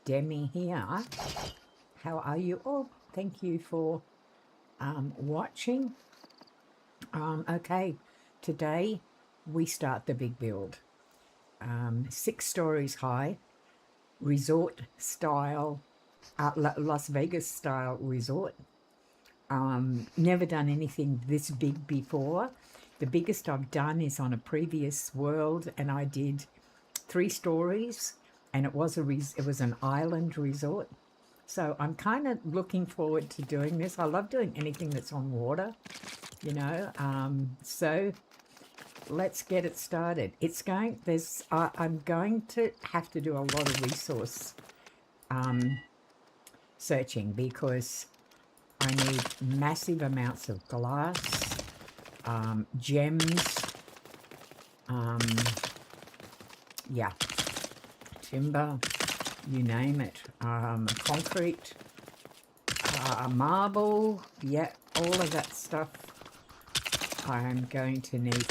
Demi here. How are you all? Thank you for watching. Okay, today we start the big build. 6 stories high, resort style, Las Vegas style resort. Never done anything this big before. The biggest I've done is on a previous world, and I did 3 stories, and it was an island resort. So I'm kind of looking forward to doing this. I love doing anything that's on water, you know. So let's get it started. I'm going to have to do a lot of resource searching, because I need massive amounts of glass, gems, yeah, timber, you name it, concrete, marble, yeah, all of that stuff. I'm going to need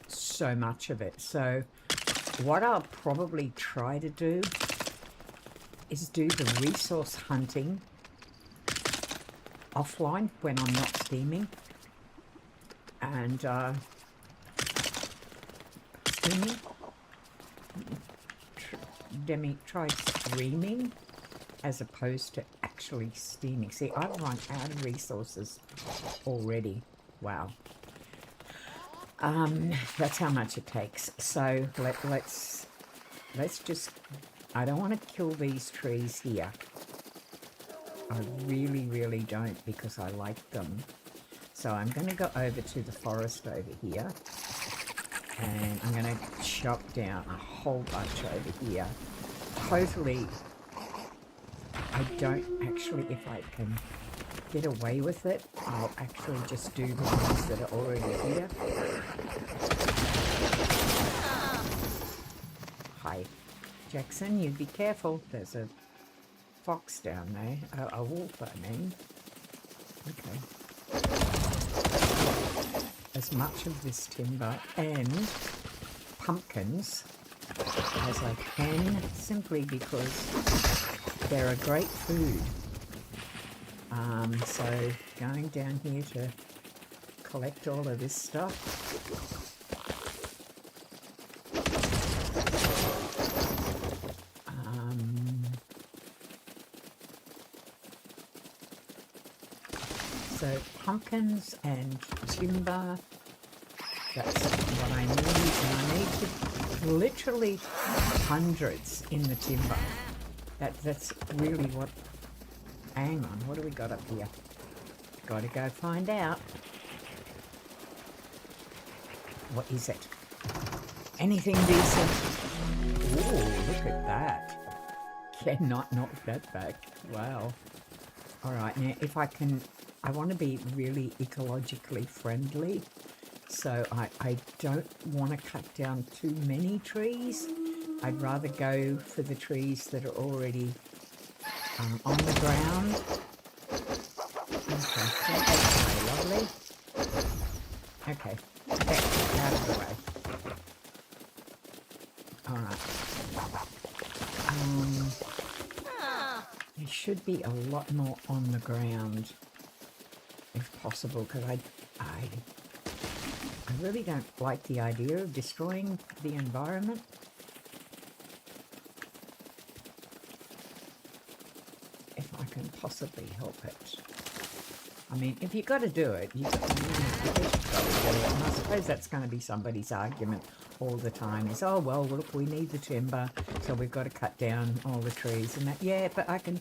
so much of it. So what I'll probably try to do is do the resource hunting offline when I'm not steaming, and steaming. Demi, try streaming as opposed to actually steaming. See, I've run out of resources already. Wow. That's how much it takes. So let's just, I don't want to kill these trees here. I really don't, because I like them. So I'm going to go over to the forest over here, and I'm going to chop down a whole bunch over here. Totally, I don't actually, if I can get away with it, I'll actually just do the ones that are already here. Hi, Jackson, you be careful. There's a fox down there, a wolf, I mean. Okay. As much of this timber and pumpkins as I can, simply because they're a great food. So going down here to collect all of this stuff. So pumpkins and timber, that's what I need, and I need to literally hundreds in the timber. That's really what, hang on, what do we got up here? Gotta go find out. What is it? Anything decent? Ooh, look at that. Cannot knock that back. Wow. Alright, now if I can, I want to be really ecologically friendly, so I don't want to cut down too many trees. I'd rather go for the trees that are already on the ground. Okay, that's lovely. Okay, get out of the way. Alright. There should be a lot more on the ground, if possible, because I really don't like the idea of destroying the environment. If I can possibly help it. I mean, if you've got to do it, you've got to do it. And I suppose that's going to be somebody's argument all the time, is, oh, well, look, we need the timber, so we've got to cut down all the trees and that. Yeah, but I can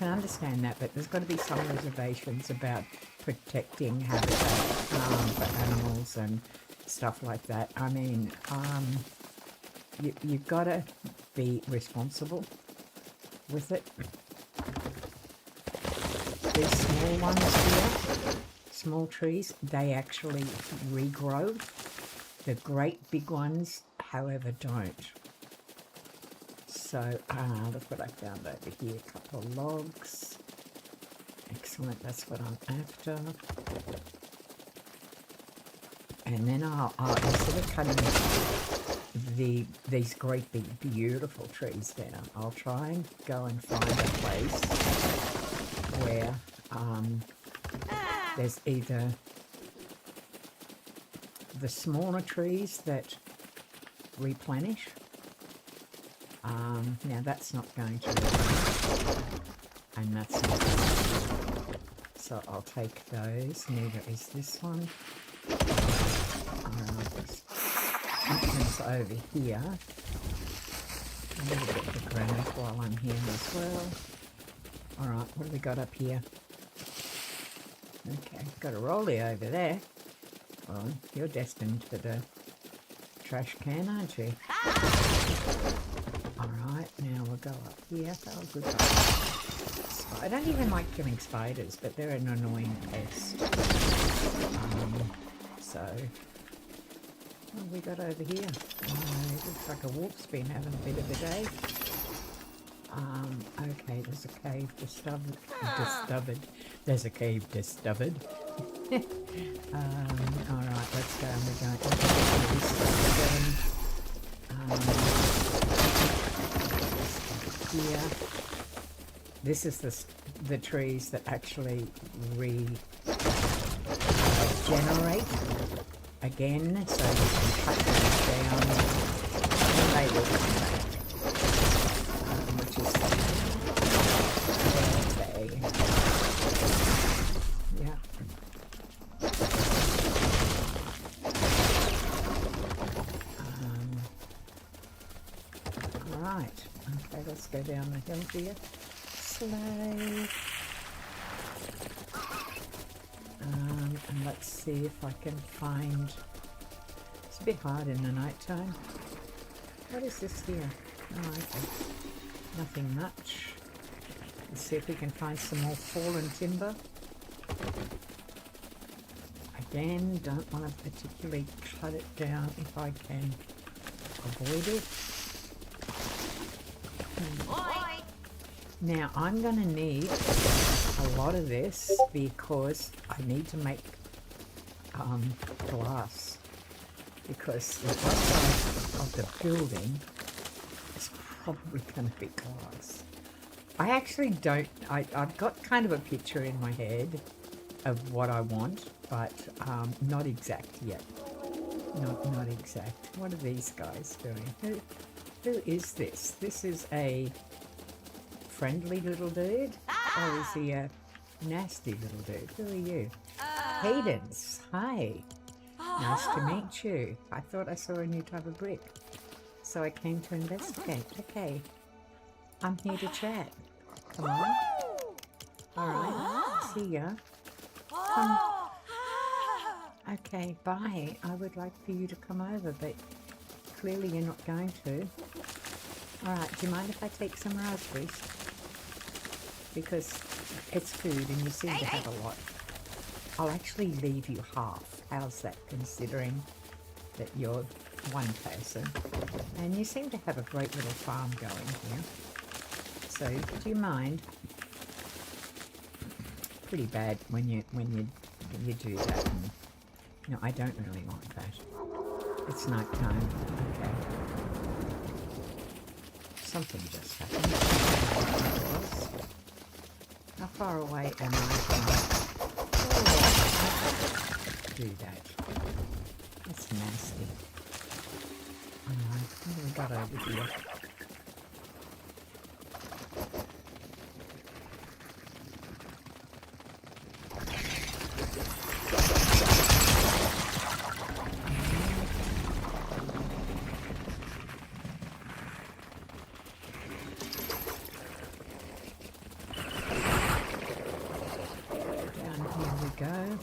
understand that, but there's got to be some reservations about protecting habitat for animals and stuff like that. I mean, you've got to be responsible with it. These small ones here, small trees, they actually regrow. The great big ones, however, don't. So, look what I found over here. A couple of logs. Excellent, that's what I'm after. And then I'll instead of cutting these great big beautiful trees down. I'll try and go and find a place where there's either the smaller trees that replenish. Now that's not going to replenish, and that's not going to. So I'll take those. Neither is this one. This over here. A little bit of granite while I'm here as well. Alright, what have we got up here? Okay, got a rolly over there. Well, you're destined for the trash can, aren't you? Alright, now we'll go up here. Oh, good. I don't even like killing spiders, but they're an annoying pest. What have we got over here? It looks like a wolf's been having a bit of a day. Okay, there's a cave discovered. There's a cave discovered. Alright, let's go. We're going here. This is the trees that actually regenerate again, so you can cut them down and they will come back, which is okay. Yeah. Right. Okay, let's go down the hill here. Slowly. And let's see if I can find. It's a bit hard in the night time. What is this here? Oh, okay. Nothing much. Let's see if we can find some more fallen timber. Again, don't want to particularly cut it down if I can avoid it. Now I'm going to need a lot of this because I need to make glass, because the outside of the building is probably going to be glass. I actually don't, I've got kind of a picture in my head of what I want, but not exact yet. Not exact. What are these guys doing? Who is this? This is a friendly little dude? Or is he a nasty little dude? Who are you? Cadence. Hi. Nice to meet you. I thought I saw a new type of brick, so I came to investigate. Okay. I'm here to chat. Come on. Alright. See ya. Okay, bye. I would like for you to come over, but clearly you're not going to. Alright, do you mind if I take some raspberries? Because it's food and you seem to have a lot. I'll actually leave you half. How's that, considering that you're one person? And you seem to have a great little farm going here. So, do you mind? Pretty bad when you do that. And, no, I don't really want that. It's night time. Okay. Something just happened. How far away am I from do that? That's nasty. Alright, what do we got over here?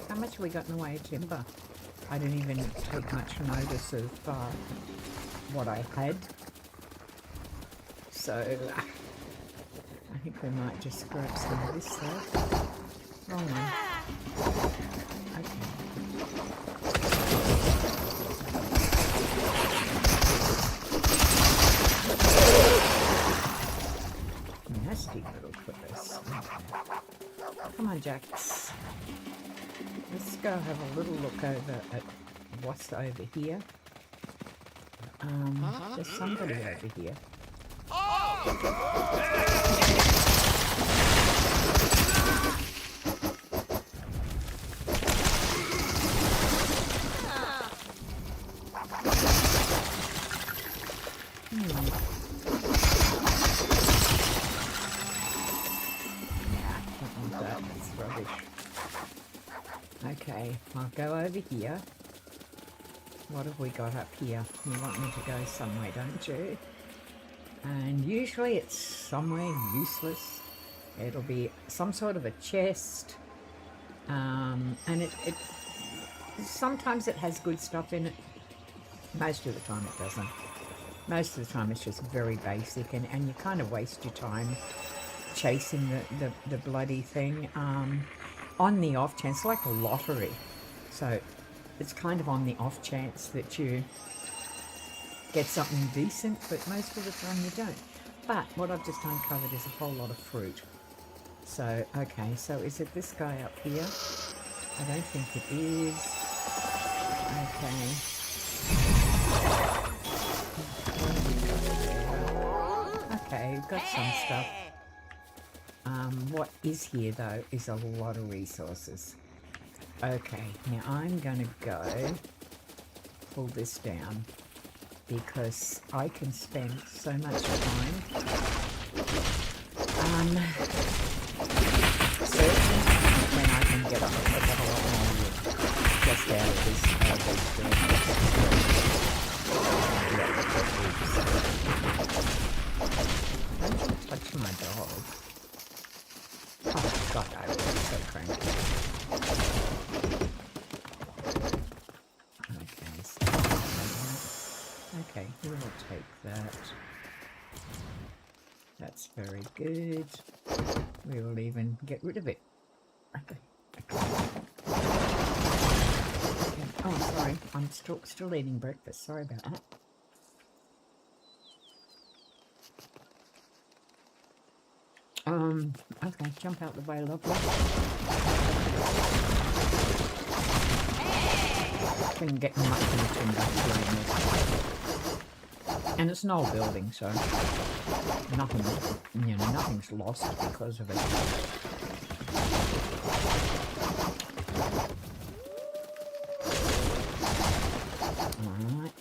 How much have we got in the way of timber? I didn't even take much notice of what I had. So I think we might just grab some of this stuff. Wrong one. Okay. Nasty little clippers. Come on, Jax. Let's go have a little look over at what's over here. There's somebody over here. Okay, I'll go over here. What have we got up here? You want me to go somewhere, don't you? And usually it's somewhere useless. It'll be some sort of a chest. And it sometimes it has good stuff in it. Most of the time it doesn't. Most of the time it's just very basic, and you kind of waste your time chasing the bloody thing. On the off chance, like a lottery. So it's kind of on the off chance that you get something decent, but most of the time you don't. But what I've just uncovered is a whole lot of fruit. So, okay, so is it this guy up here? I don't think it is. Okay. Okay, we've got some stuff. What is here though is a lot of resources. Okay, now I'm gonna go pull this down because I can spend so much time searching when I can get a whole lot more wood just out of this Don't touch my dog. Oh god, I was so cranky. Okay, so okay, we will take that. That's very good. We will even get rid of it. Okay. Oh, sorry, I'm still eating breakfast. Sorry about that. Okay, jump out the way, lovely. Couldn't get much in the timber doing this. And it's an old building, so nothing's lost because of it. Alright.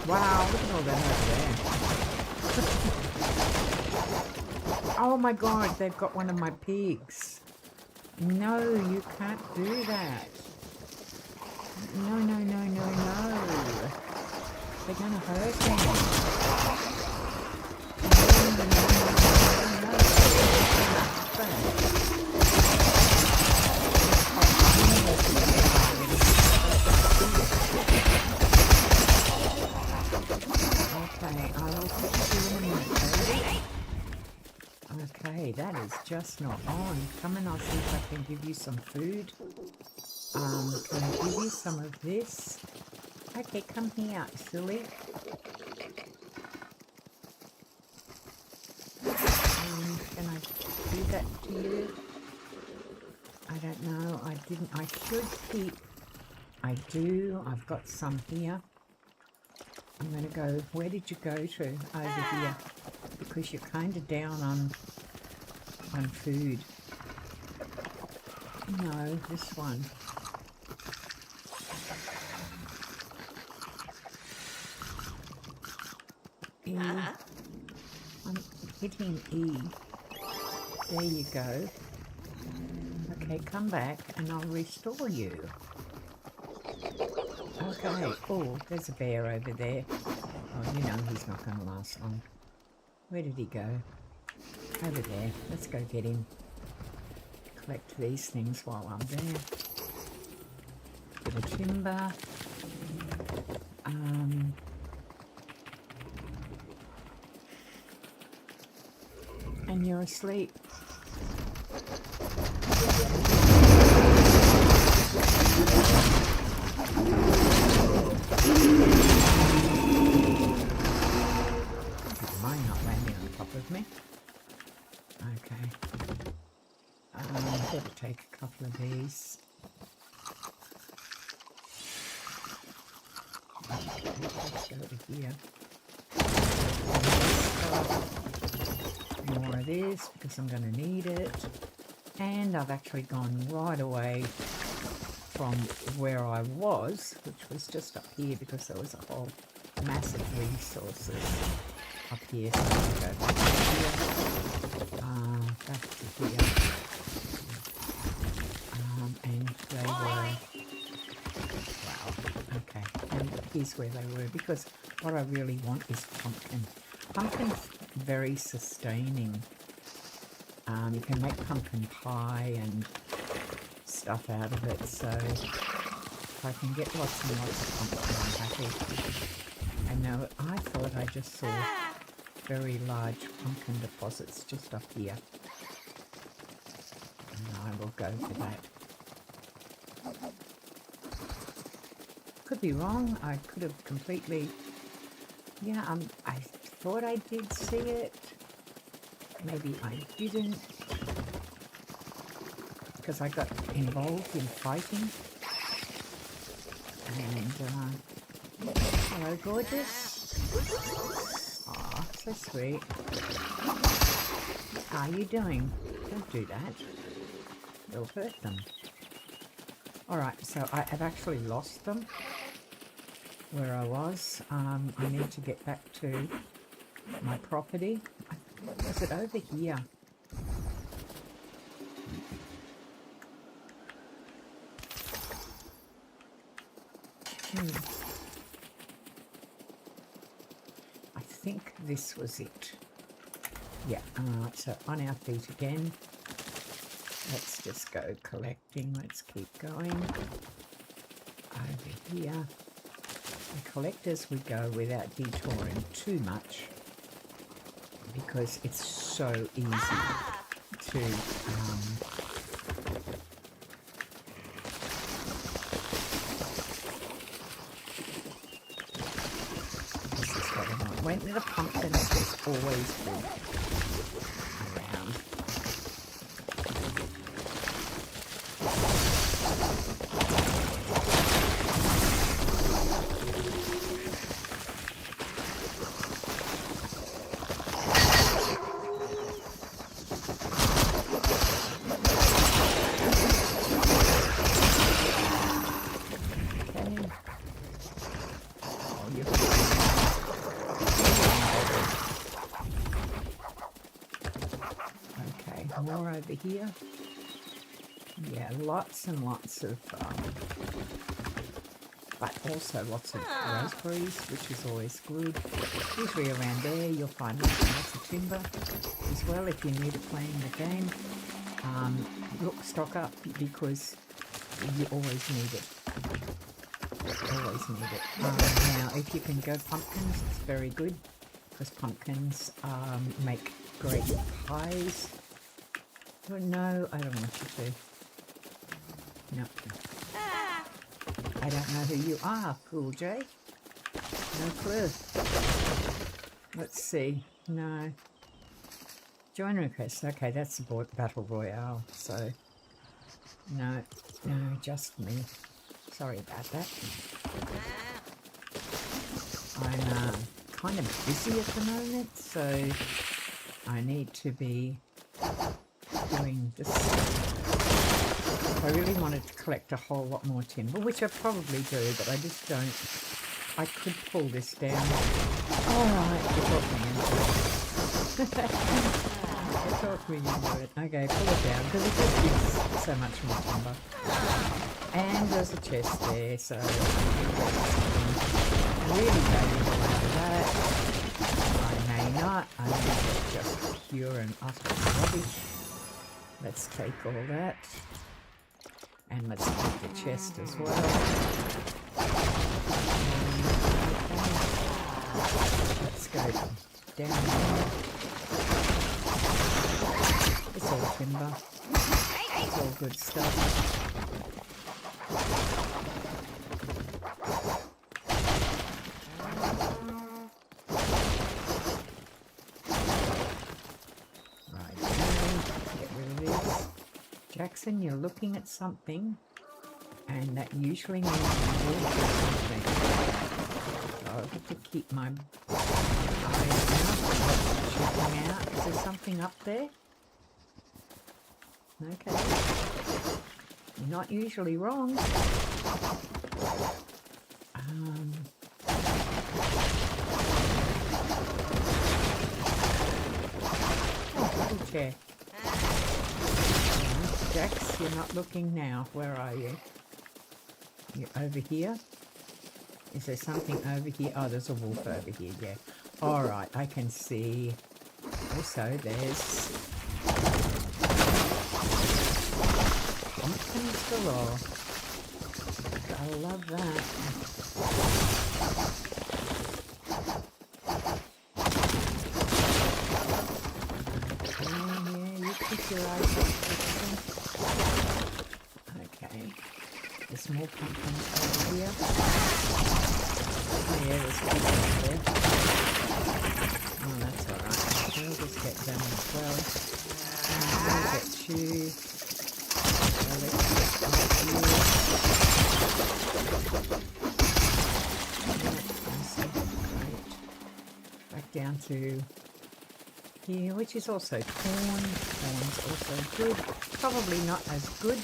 Wow, look at all that over there. Oh my god, they've got one of my pigs. No, you can't do that. No. They're gonna hurt me. Okay, I will put you in a minute. Okay, that is just not on. Come and I'll see if I can give you some food. Can I give you some of this? Okay, come here, silly. Can I do that to you? I don't know. I didn't. I should keep. I do. I've got some here. I'm going to go. Where did you go to? Over here. Because you're kind of down on food. No, this one. E. I'm hitting E. There you go. Okay, come back and I'll restore you. Okay. Oh, there's a bear over there. Oh, you know he's not going to last long. Where did he go? Over there. Let's go get him. Collect these things while I'm there. Bit of timber. And you're asleep. Mine not landing on top of me. Okay. Better take a couple of these. Let's go over here. More of this because I'm going to need it. And I've actually gone right away from where I was, which was just up here because there was a whole massive resources up here. So I'm going to go back to here, and they were, wow, okay, and here's where they were, because what I really want is pumpkin. Pumpkin's very sustaining. You can make pumpkin pie and stuff out of it, so if I can get lots and lots of pumpkin, I'm happy. And now I thought I just saw very large pumpkin deposits just up here, and I will go for that. Could be wrong. I could have completely, yeah, I thought I did see it. Maybe I didn't, because I got involved in fighting. And hello, gorgeous. Aw, so sweet. How are you doing? Don't do that. You'll hurt them. Alright, so I have actually lost them where I was. I need to get back to my property. Was it over here? I think this was it. Yeah, so on our feet again. Let's just go collecting. Let's keep going. Over here. And collect as we go without detouring too much, because it's so easy to this is what I want. When the pumpkins is always good around. More over here. Yeah, lots and lots of, but also lots of raspberries, which is always good. Usually around there you'll find lots of timber as well if you're new to playing the game. Look, stock up, because you always need it. Always need it. Now, if you can go pumpkins, it's very good, because pumpkins make great pies. Oh, no, I don't want you to. No. I don't know who you are, Pool J. No clue. Let's see. No. Join request. Okay, that's the Battle Royale, so... No, just me. Sorry about that. I'm kind of busy at the moment, so I need to be doing this. I really wanted to collect a whole lot more timber, which I probably do, but I just don't. I could pull this down. Alright, you talked me into it. You talked me into it. Okay, pull it down, because it just gives so much more timber. And there's a chest there, so really valuable out of that. I may not. I mean, it's just pure and utter rubbish. Let's take all that. And let's take the chest as well. Let's go down there. It's all timber. It's all good stuff. Jackson, you're looking at something, and that usually means you're looking at something. have to keep my eyes out, checking out. Is there something up there? Okay. You're not usually wrong. Double check. Jax, you're not looking now. Where are you? You're over here? Is there something over here? Oh, there's a wolf over here, yeah. Alright, I can see. Also, there's pumpkins galore. I love that. Okay, there's more pumpkins over here. Oh yeah, there's pumpkins there. Oh, that's alright. We'll just get them as well. And we'll get you. So let's get you. Great. Back down to here, which is also corn. Corn's also good. Probably not as good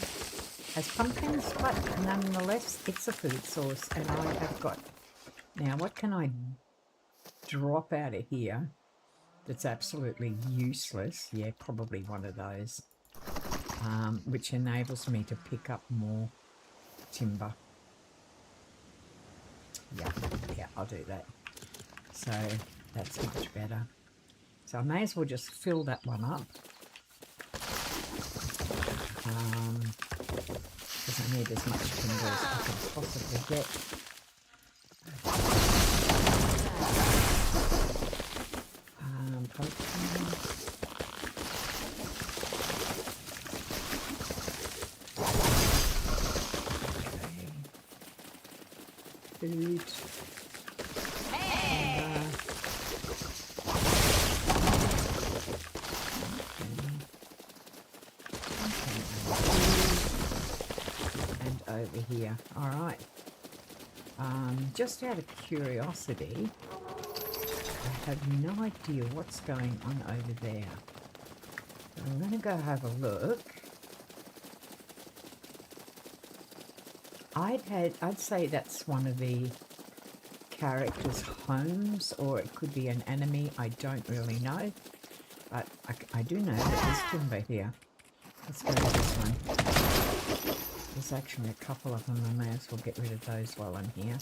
as pumpkins, but nonetheless, it's a food source. And I have got... Now, what can I drop out of here that's absolutely useless? Yeah, probably one of those. Which enables me to pick up more timber. Yeah, I'll do that. So, that's much better. So I may as well just fill that one up. Because I need as much timber as I can possibly get. Food. Over here. Alright. Just out of curiosity, I have no idea what's going on over there. I'm going to go have a look. I'd say that's one of the characters' homes, or it could be an enemy. I don't really know. But I do know that there's timber here. Let's go to this one. There's actually a couple of them. I may as well get rid of those while I'm here.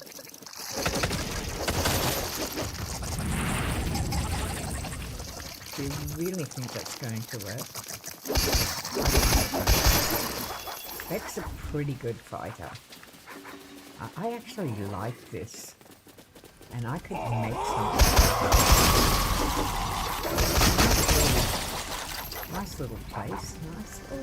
Do you really think that's going to work? Beck's a pretty good fighter. I actually like this. And I could make something. Nice little place. Nice. Oh.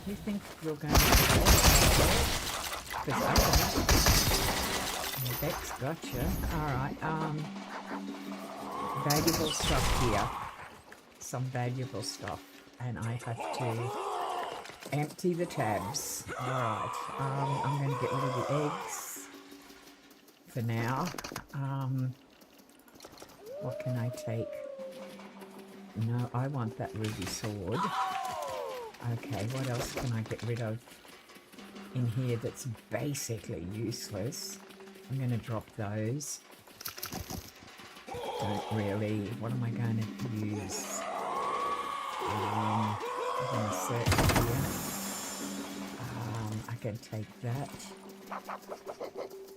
You think you're going to get that? Because I don't. Beck's gotcha. Alright, valuable stuff here. Some valuable stuff. And I have to empty the tabs. Alright, I'm going to get rid of the eggs for now. What can I take? No, I want that ruby sword. Okay, what else can I get rid of in here that's basically useless? I'm going to drop those. Don't really. What am I going to use? I'm going to search here. I can take that.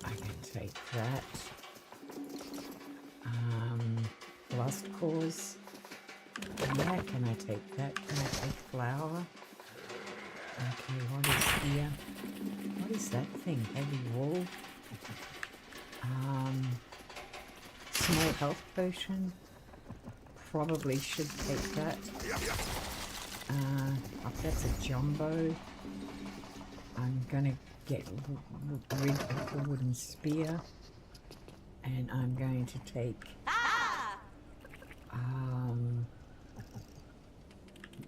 I can take that. Lost cause. Yeah, can I take that? Can I take flour? Okay, what is here? What is that thing? Heavy wool? Small health potion. Probably should take that. That's a jumbo. I'm gonna get rid of the wooden spear. And I'm going to take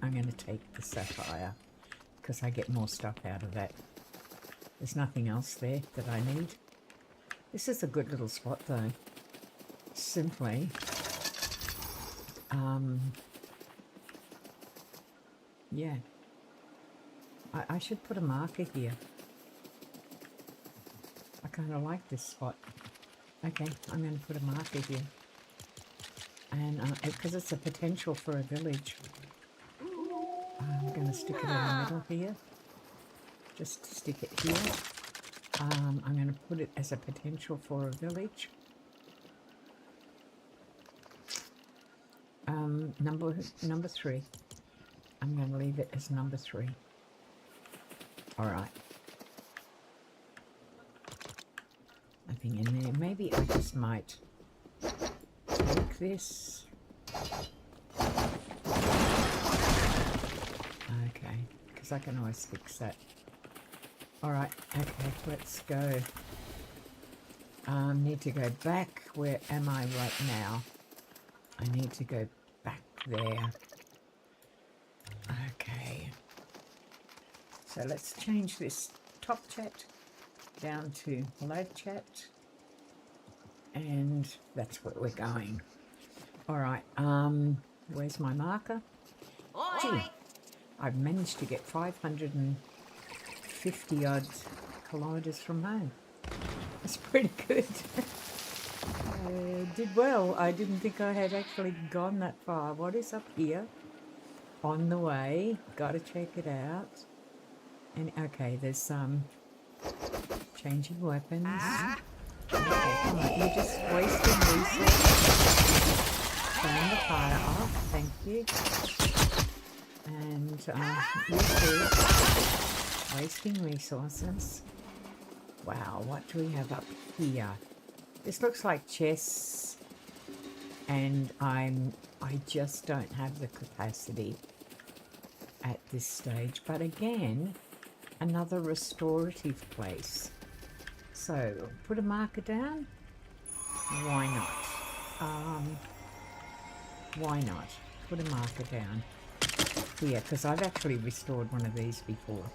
I'm going to take the sapphire because I get more stuff out of that. There's nothing else there that I need. This is a good little spot though. Simply, yeah. I should put a marker here. I kind of like this spot. Okay, I'm going to put a marker here. And because it's a potential for a village. I'm going to stick it in the middle here. Just stick it here. I'm going to put it as a potential for a village. Number 3. I'm going to leave it as number 3. All right. Nothing in there. Maybe I just might take this. Okay, because I can always fix that. All right. Okay, let's go. Need to go back. Where am I right now? I need to go back there. Okay. So let's change this top chat down to load chat. And that's where we're going. All right. Where's my marker? Gee, I've managed to get 550 odd kilometers from home. That's pretty good. Did well. I didn't think I had actually gone that far. What is up here? On the way. Gotta check it out. And okay, there's some changing weapons. Okay, come on. You're just wasting resources. Turn the fire off. Thank you. And you too. Wasting resources. Wow, what do we have up here? This looks like chests, and I just don't have the capacity at this stage. But again, another restorative place. So put a marker down. Why not? Why not? Put a marker down here, because I've actually restored one of these before.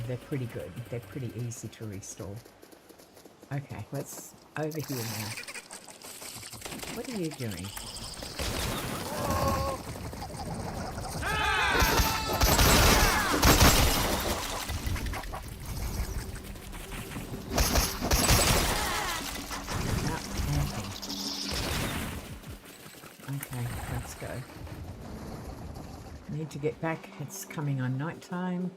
They're pretty good. They're pretty easy to restore. Okay, let's over here now. What are you doing? Okay, let's go. Need to get back. It's coming on night time.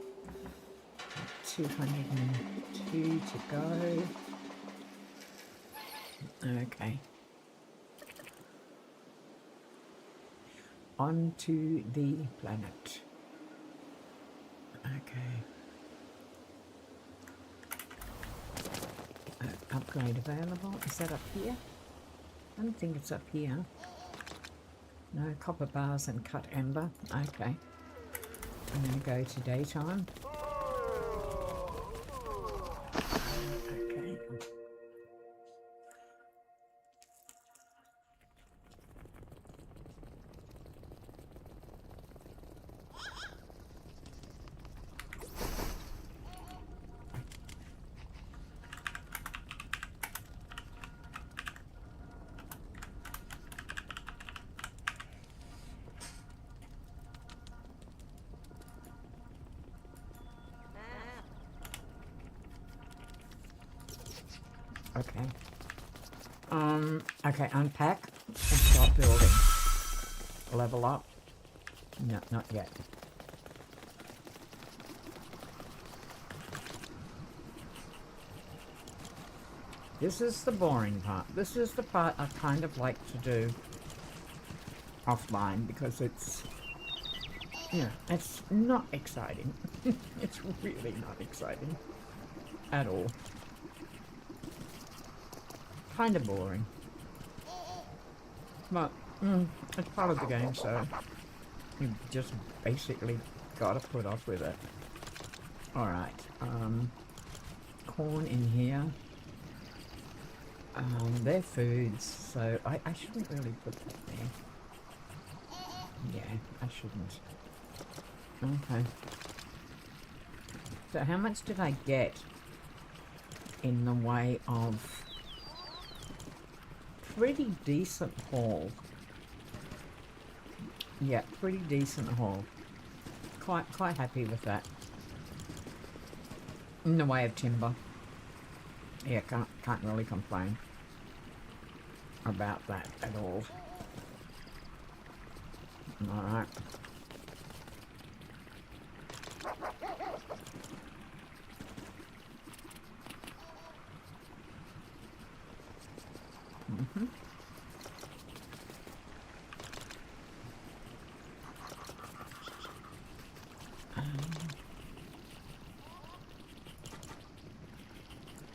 202 to go. Okay. On to the planet. Okay. Upgrade available. Is that up here? I don't think it's up here. No, copper bars and cut ember. Okay. I'm going to go to daytime. Okay. Okay. Okay, unpack and start building. Level up. No, not yet. This is the boring part. This is the part I kind of like to do offline because it's, you know, it's not exciting. It's really not exciting at all. Kind of boring, but it's part of the game, so you just basically gotta put up with it. All right, corn in here. They're foods, so I shouldn't really put that there. Yeah, I shouldn't. Okay. So how much did I get in the way of pretty decent haul? Yeah, pretty decent haul. Quite happy with that. In the way of timber. Yeah, can't really complain about that at all. Alright.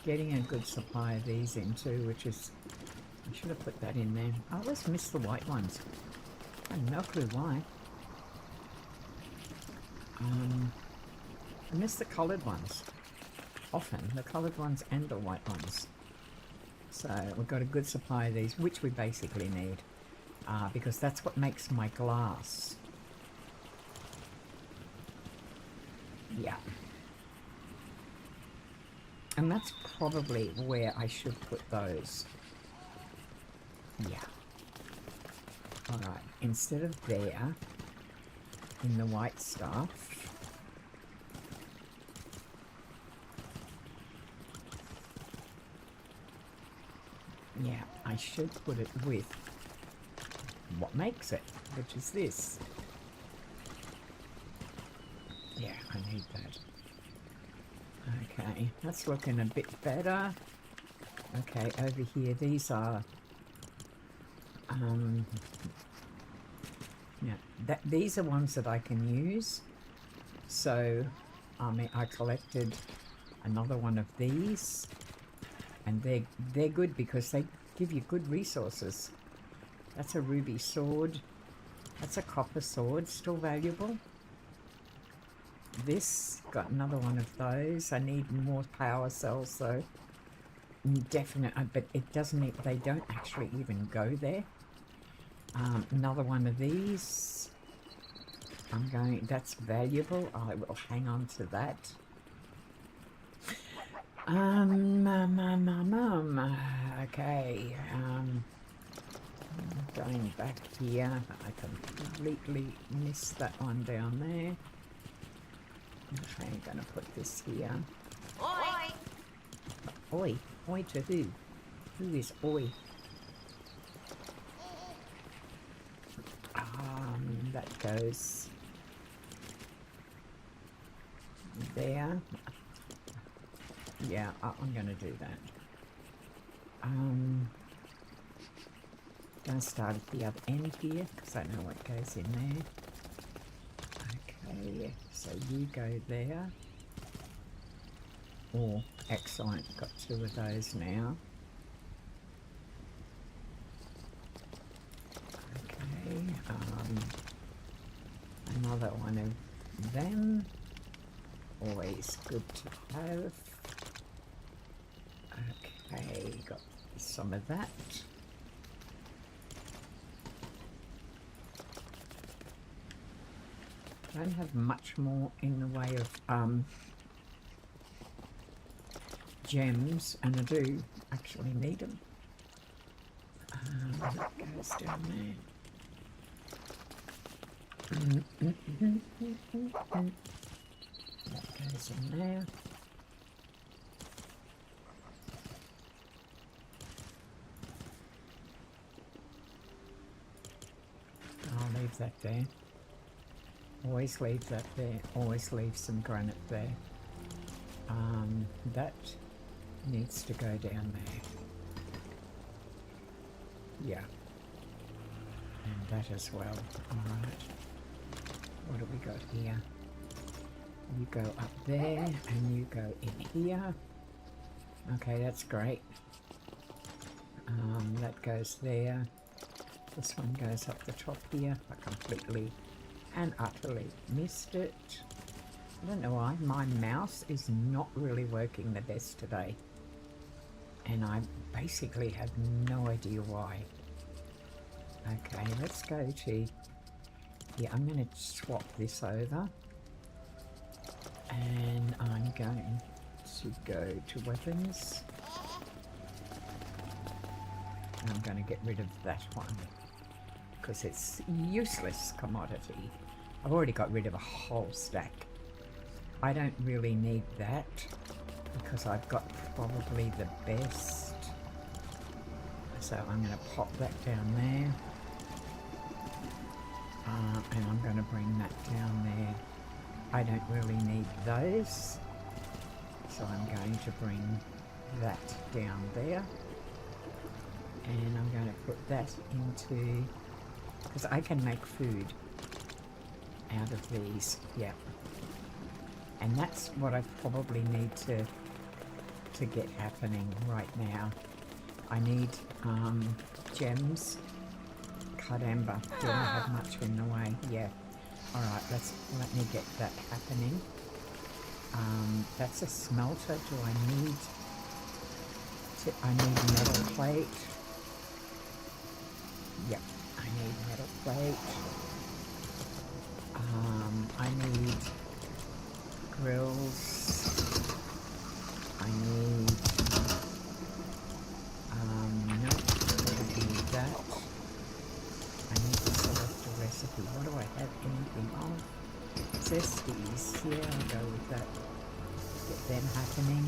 Getting a good supply of these in too, which is... I should have put that in there. I always miss the white ones. I have no clue why. I miss the coloured ones. Often, the coloured ones and the white ones. So we've got a good supply of these, which we basically need. Because that's what makes my glass. Yeah. And that's probably where I should put those. Yeah. Alright, instead of there, in the white stuff, yeah, I should put it with what makes it, which is this. Yeah, I need that. Okay, that's looking a bit better. Okay, over here, these are, yeah, these are ones that I can use. So, I mean, I collected another one of these, and they're good because they give you good resources. That's a ruby sword. That's a copper sword, still valuable. This, got another one of those. I need more power cells though. Definitely, but it doesn't, they don't actually even go there. Another one of these. That's valuable. I will hang on to that. Okay. Going back here. I completely missed that one down there. Okay, I'm gonna put this here. Oi! Oi. Oi to who? Who is oi? That goes there. Yeah, I'm gonna do that. Gonna start at the other end here because I know what goes in there. Okay, so you go there. Oh, excellent. Got two of those now. Okay, another one of them. Always good to have. Okay, got some of that. Don't have much more in the way of gems, and I do actually need them. That goes down there. That goes in there. I'll leave that there. Always leave that there. Always leave some granite there. That needs to go down there. Yeah. And that as well. Alright. What do we got here? You go up there and you go in here. Okay, that's great. That goes there. This one goes up the top here. I completely and utterly missed it. I don't know why. My mouse is not really working the best today. And I basically have no idea why. Okay, let's go to Yeah, I'm going to swap this over. And I'm going to go to weapons. And I'm going to get rid of that one because it's useless commodity. I've already got rid of a whole stack. I don't really need that because I've got probably the best. So I'm going to pop that down there. And I'm going to bring that down there. I don't really need those. So I'm going to bring that down there. And I'm going to put that into, because I can make food out of these. Yeah. And that's what I probably need to get happening right now. I need gems, cut amber. Do I have much in the way? Yeah. All right, let me get that happening. That's a smelter. Do I need I need metal plate. Yep, I need metal plate. I need grills. I need no, I don't need that. I need to select a recipe. What do I have anything of? Zesties, yeah, I'll go with that. Get them happening.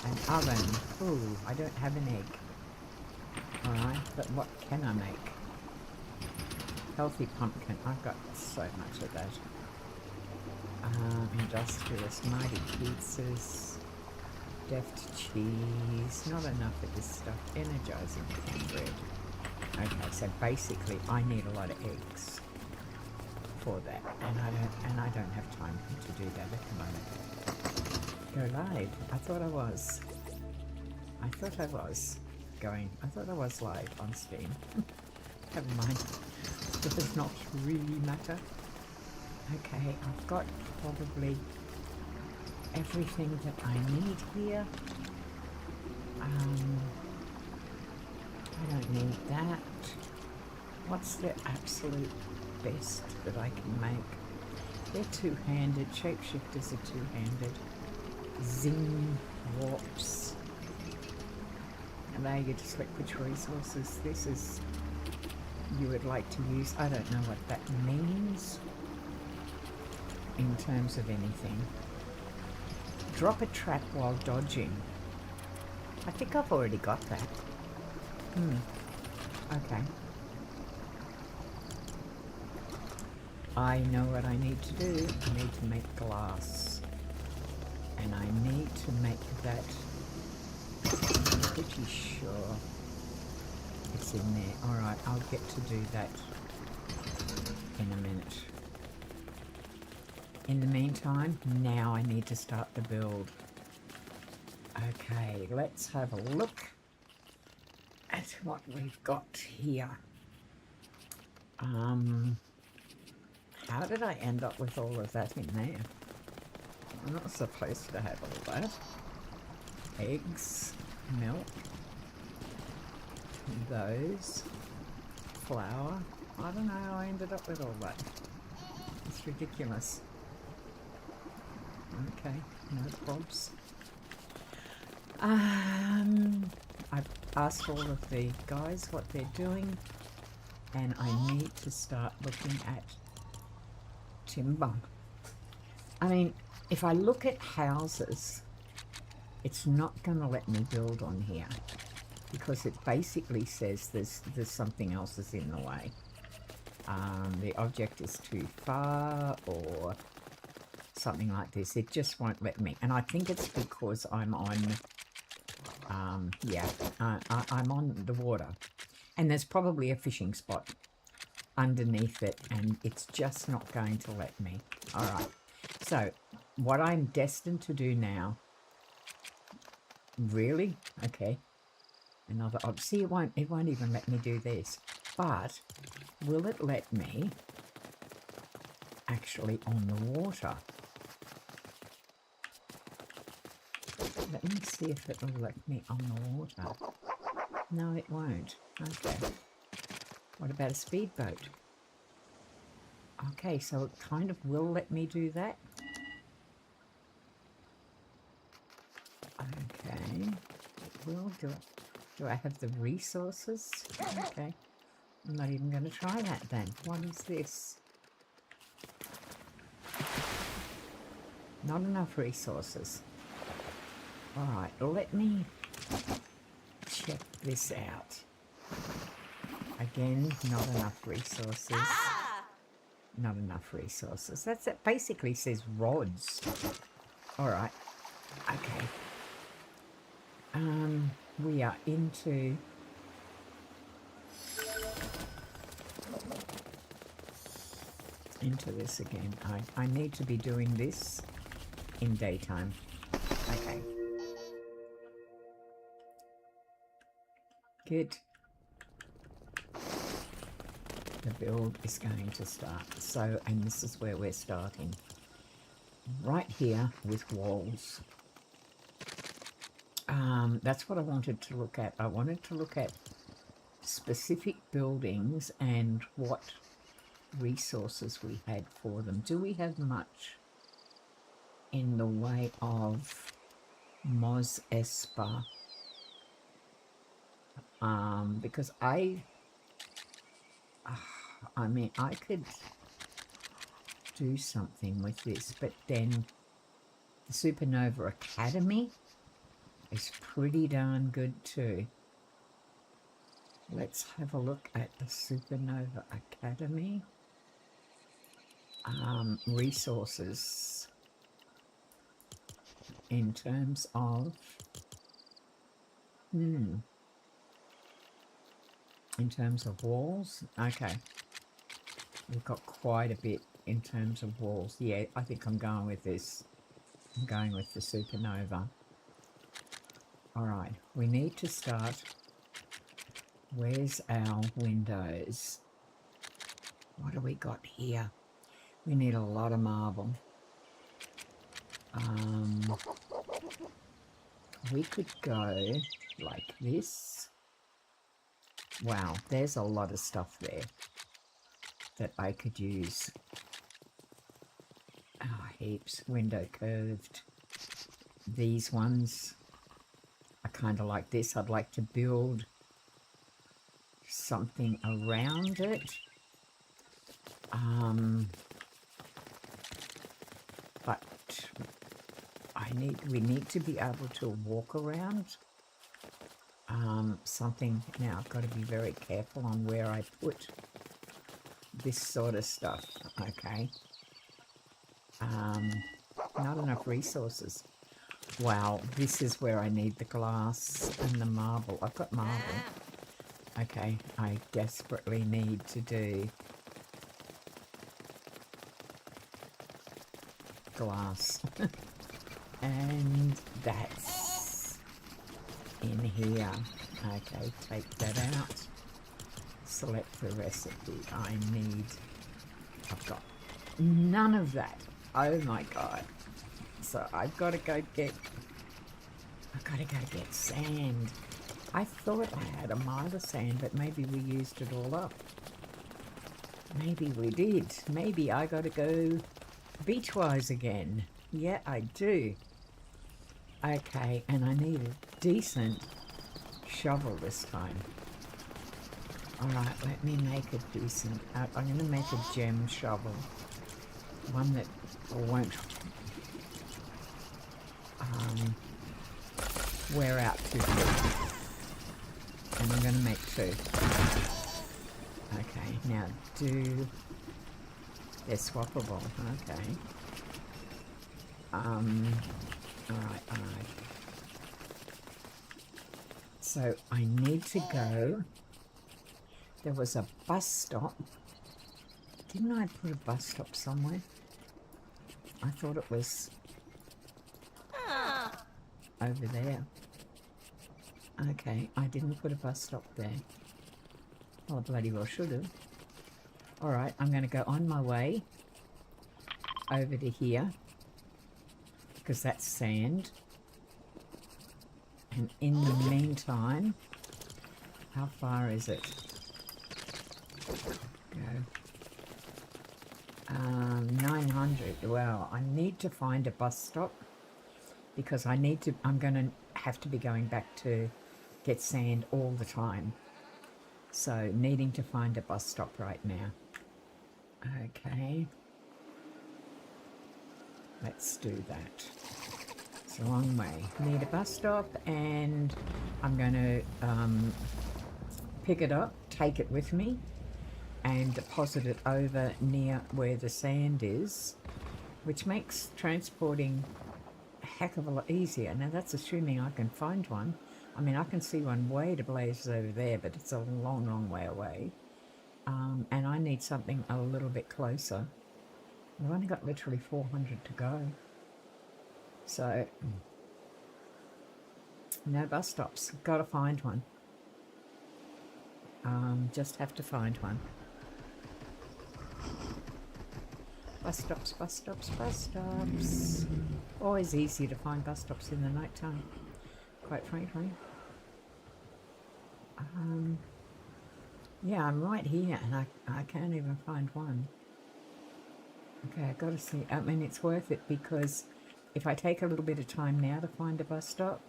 An oven. Ooh, I don't have an egg. Alright, but what can I make? Healthy pumpkin. I've got so much of that. Industrious, mighty pizzas. Deft cheese. Not enough of this stuff. Energizing bread. Okay, so basically I need a lot of eggs for that, and I don't have time to do that at the moment. Go live. I thought I was live on Steam. Never mind. It does not really matter. Okay, I've got probably everything that I need here. I don't need that. What's the absolute best that I can make? They're two-handed. Shapeshifters are two-handed. Zing, warps. Allow you to select which resources this is you would like to use. I don't know what that means in terms of anything. Drop a trap while dodging. I think I've already got that. Okay. I know what I need to do. I need to make glass. And I need to make that. I'm pretty sure it's in there. Alright, I'll get to do that in a minute. In the meantime, now I need to start the build. Okay, let's have a look at what we've got here. How did I end up with all of that in there? I'm not supposed to have all that. Eggs, milk, those, flour. I don't know how I ended up with all that. It's ridiculous. Okay, no probs. I've asked all of the guys what they're doing, and I need to start looking at timber. I mean, if I look at houses, it's not going to let me build on here because it basically says there's something else is in the way. The object is too far or something like this. It just won't let me. And I think it's because I'm on, I'm on the water. And there's probably a fishing spot underneath it, and it's just not going to let me. All right. So what I'm destined to do now, really? Okay. Another see, it won't even let me do this. But will it let me actually on the water? Let me see if it will let me on the water. No, it won't. Okay. What about a speedboat? Okay, so it kind of will let me do that. Okay. Well, do I have the resources? Okay. I'm not even going to try that then. What is this? Not enough resources. Alright, let me check this out. Again, not enough resources. Not enough resources. That basically says rods. Alright. Okay. We are into this again. I need to be doing this in daytime. Okay. Good. The build is going to start. So, and this is where we're starting. Right here with walls. That's what I wanted to look at. I wanted to look at specific buildings and what resources we had for them. Do we have much in the way of Mos Espa? Because I mean, I could do something with this, but then the Supernova Academy is pretty darn good too. Let's have a look at the Supernova Academy. Resources in terms of in terms of walls. Okay, we've got quite a bit in terms of walls. Yeah, I think I'm going with this. I'm going with the Supernova. All right, we need to start. Where's our windows? What do we got here? We need a lot of marble. We could go like this. Wow, there's a lot of stuff there that I could use. Oh, heaps. Window curved. These ones, I kind of like this. I'd like to build something around it. But we need to be able to walk around. Something, now I've got to be very careful on where I put this sort of stuff. Okay. Not enough resources. Wow, this is where I need the glass and the marble. I've got marble. Okay, I desperately need to do glass. And that's in here. Okay, take that out. Select the recipe I need. I've got none of that. Oh my god. So I've got to go get sand. I thought I had a mile of sand, but maybe we used it all up. Maybe we did. Maybe I got to go beachwise again. Yeah, I do. Okay, and I need a decent shovel this time. Alright, let me make a decent... I'm going to make a gem shovel. One that won't wear out too quick. And I'm going to make two. Okay, now they're swappable. Okay. Alright. So I need to go. There was a bus stop. Didn't I put a bus stop somewhere? I thought it was over there. Okay, I didn't put a bus stop there. Well, I bloody well should have. Alright, I'm going to go on my way over to here, because that's sand. And in the meantime, how far is it? Go. 900. Well, I need to find a bus stop because I'm going to have to be going back to get sand all the time. So needing to find a bus stop right now. Okay. Let's do that. It's a long way. Need a bus stop, and I'm going to pick it up, take it with me, and deposit it over near where the sand is, which makes transporting a heck of a lot easier. Now that's assuming I can find one. I mean, I can see one way to blazes over there, but it's a long, long way away. And I need something a little bit closer. I've only got literally 400 to go. So, no bus stops. Got to find one. Just have to find one. Bus stops, bus stops, bus stops. Always easier to find bus stops in the night time, quite frankly. Yeah, I'm right here and I can't even find one. Okay, I've got to see. I mean, it's worth it because if I take a little bit of time now to find a bus stop,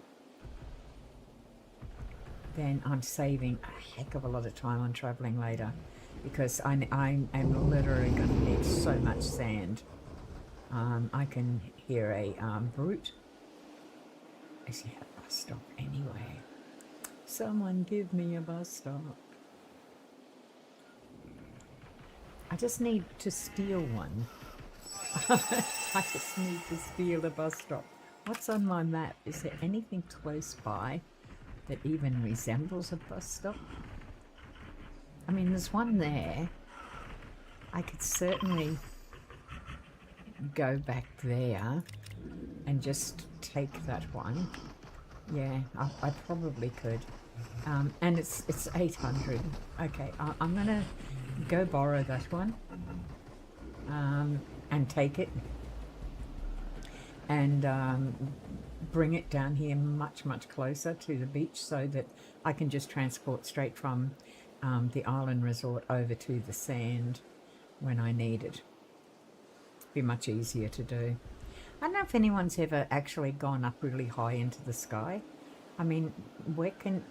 then I'm saving a heck of a lot of time on travelling later, because I am literally going to need so much sand. I can hear a brute. Is there a bus stop anyway? Someone give me a bus stop. I just need to steal one. I just need to steal a bus stop. What's on my map? Is there anything close by that even resembles a bus stop? I mean, there's one there. I could certainly go back there and just take that one. Yeah, I probably could. And it's 800. Okay, I'm gonna go borrow that one and take it and bring it down here much closer to the beach so that I can just transport straight from the island resort over to the sand when I need it. Be much easier to do. I don't know if anyone's ever actually gone up really high into the sky. I mean, where can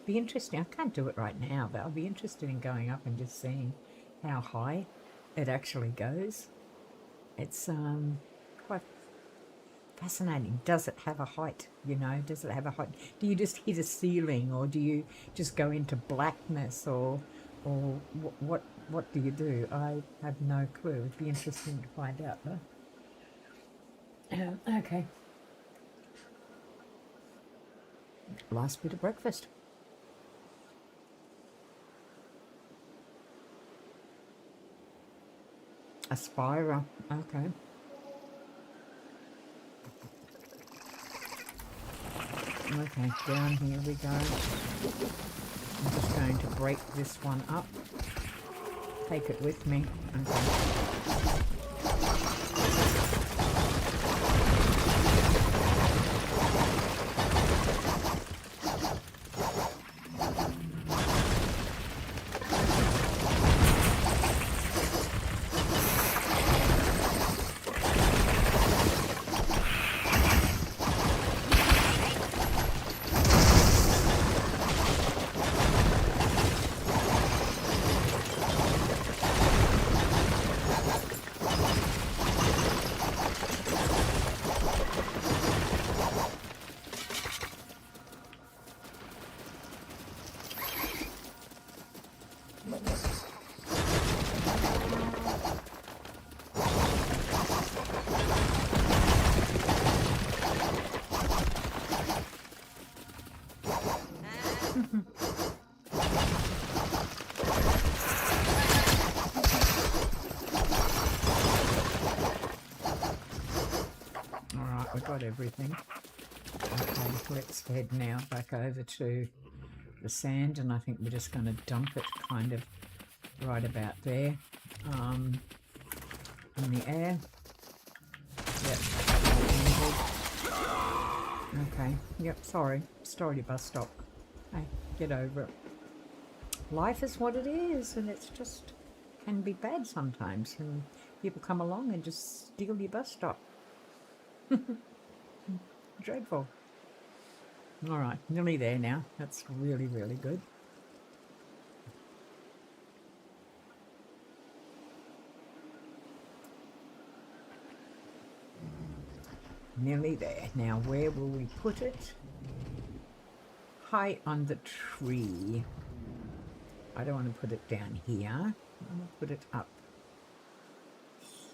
be interesting. I can't do it right now, but I'll be interested in going up and just seeing how high it actually goes. It's quite fascinating. Does it have a height? You know, does it have a height? Do you just hit a ceiling, or do you just go into blackness, or what do you do? I have no clue. It'd be interesting to find out, though. Okay. Last bit of breakfast. A spiral. Okay. Okay, down here we go. I'm just going to break this one up. Take it with me. Okay. Alright, we've got everything. Okay, let's head now back over to the sand, and I think we're just going to dump it kind of right about there in the air. Yep. Okay, yep, sorry bus stop. Hey, get over it. Life is what it is, and it's just can be bad sometimes, and people come along and just steal your bus stop. Dreadful. All right, nearly there now. That's really, really good. Nearly there. Now, where will we put it? High on the tree. I don't want to put it down here. I want to put it up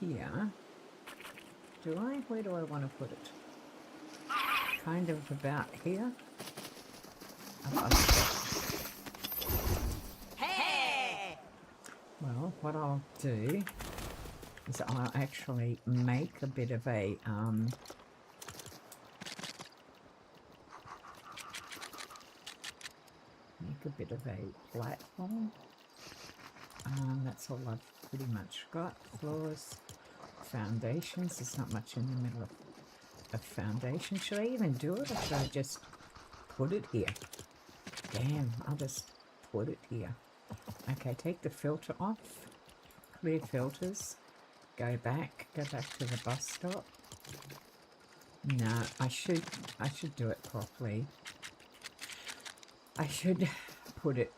here. Do I? Where do I want to put it? Kind of about here. Hey! Well, what I'll do is I'll actually make a bit of a platform. That's all I've pretty much got. Floors, foundations. There's not much in the middle of foundation. Should I even do it, or should I just put it here? Damn, I'll just put it here. Okay, take the filter off. Clear filters. Go back to the bus stop. No, I should do it properly. I should put it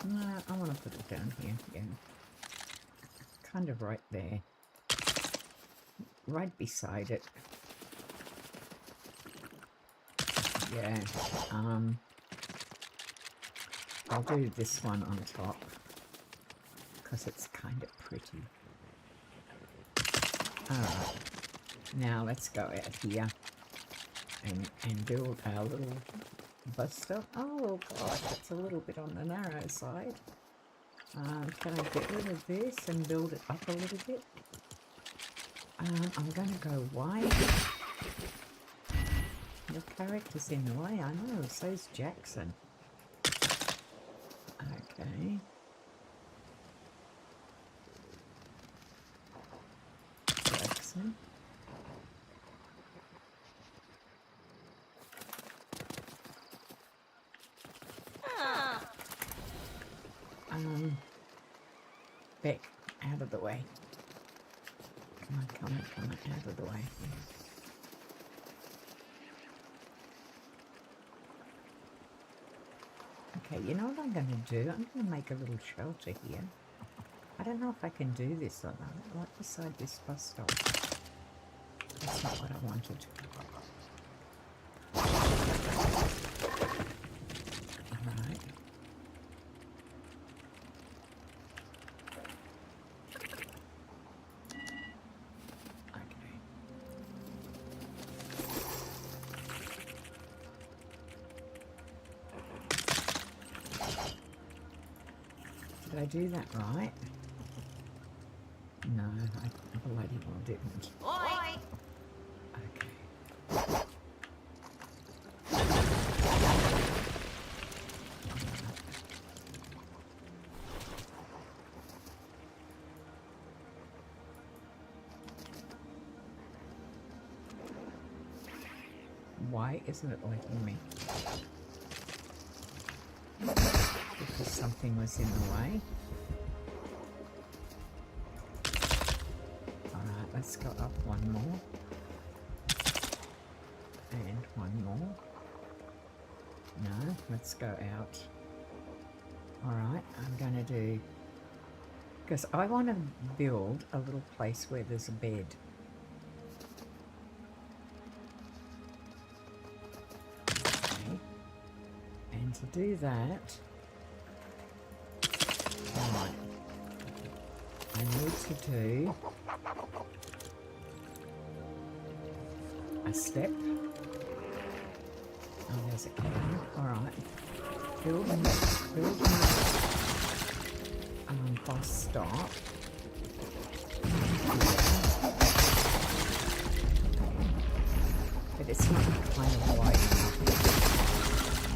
no, I want to put it down here. Yeah, kind of right there, right beside it. Yeah, I'll do this one on top because it's kind of pretty. Alright, now let's go out here and build our little bus stop. Oh gosh, that's a little bit on the narrow side. Can I get rid of this and build it up a little bit? I'm going to go wide. Your character's in the way, I know, so's Jackson. Okay. Jackson. Beck, out of the way. Come on, out of the way. Okay, you know what I'm going to do? I'm going to make a little shelter here. I don't know if I can do this or not. Right beside this bus stop. That's not what I wanted. Alright. Did I do that right? No, I bloody well didn't. Oi! Okay. Why isn't it letting me? Because something was in the way. Alright, let's go up one more. And one more. No, let's go out. Alright, I'm going to do... Because I want to build a little place where there's a bed. Okay. And to do that... Alright. I need to do a step. Oh, there's a can. Alright. Build a bus stop. But it's not kind of wide enough.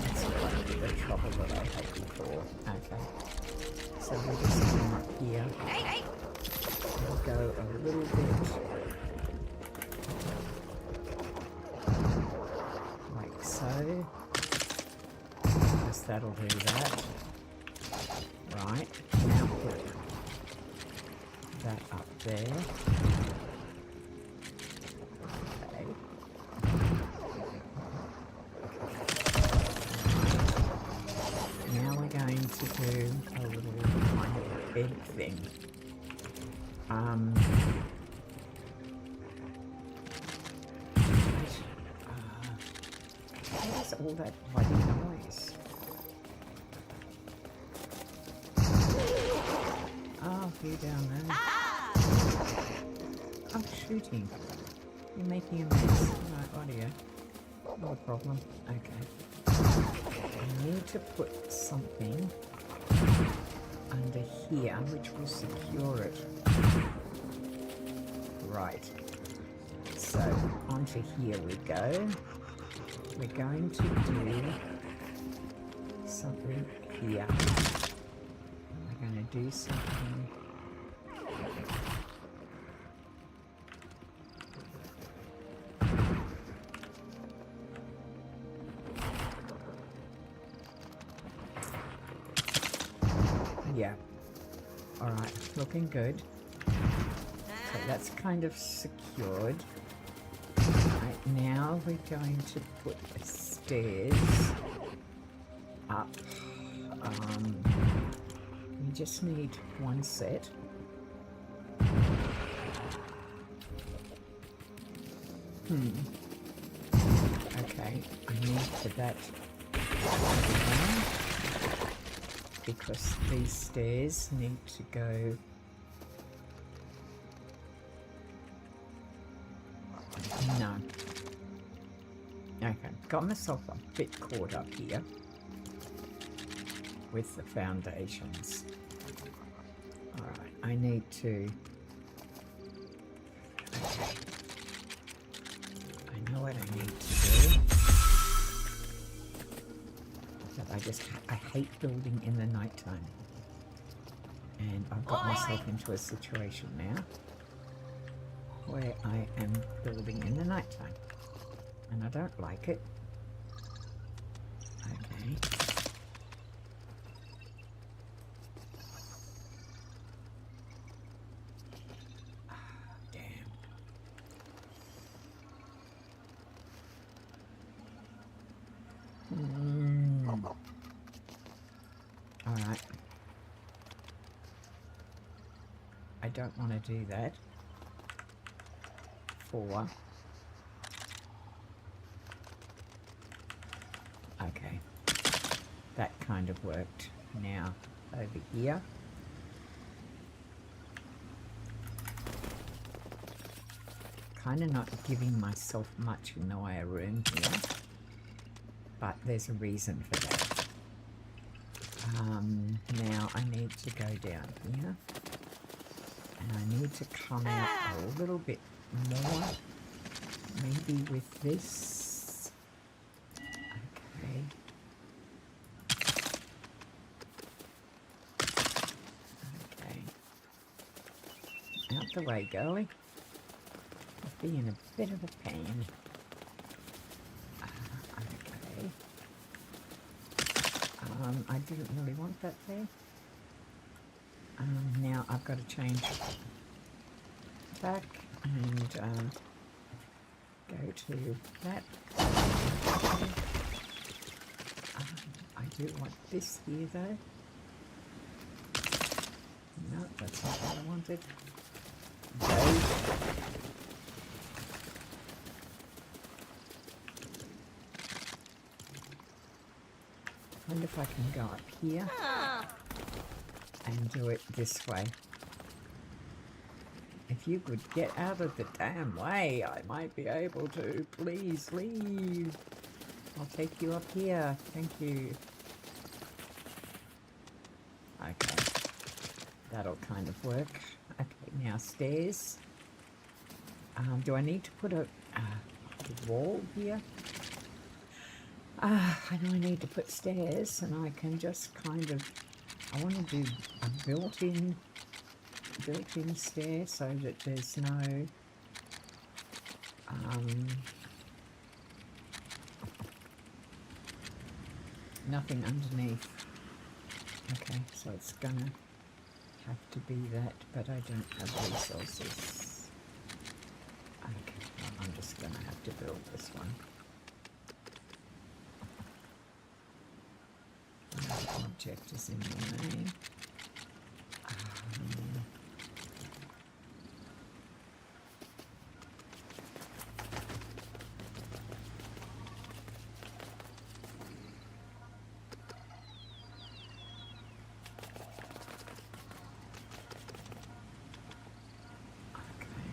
That's like the trouble that I had before. Okay. So we'll just come up here. We'll go a little bit. that'll do that. Right, now put that up there. Okay. Now we're going to do a little kind of bed thing. What is all that bloody noise? Oh, you down there. I'm shooting. You're making a mess. No audio. Not a problem. Okay. I need to put something under here which will secure it. Right. So onto here we go. We're going to do something here. We're going to do something. Yeah. All right. Looking good. So that's kind of secured. Right, now we're going to put stairs up. We just need one set. Okay, I need for that because these stairs need to go. No. Okay, got myself a bit caught up here with the foundations. Alright, I need to... Okay. I know what I need to do. But I hate building in the nighttime. And I've got myself into a situation now where I am building in the nighttime. And I don't like it. Okay. Damn. Alright. I don't want to do that. 4. Okay. That kind of worked. Now, over here. Kind of not giving myself much in the way of room here. But there's a reason for that. Now I need to go down here. And I need to come out a little bit more. Maybe with this. Okay. Okay. Out the way, girlie. I'll be in a bit of a pain. Okay. I didn't really want that there. Now I've got to change back and go to that. I do want this here though. No, that's not what I wanted. I wonder if I can go up here and do it this way. If you could get out of the damn way, I might be able to. Please leave. I'll take you up here. Thank you. Okay. That'll kind of work. Okay, now stairs. Do I need to put a wall here? I know I need to put stairs, and I can just kind of... I want to do a built-in stair so that there's no... Nothing underneath. Okay, so it's gonna have to be that, but I don't have resources. Okay, well, I'm just gonna have to build this one. Object is in the name.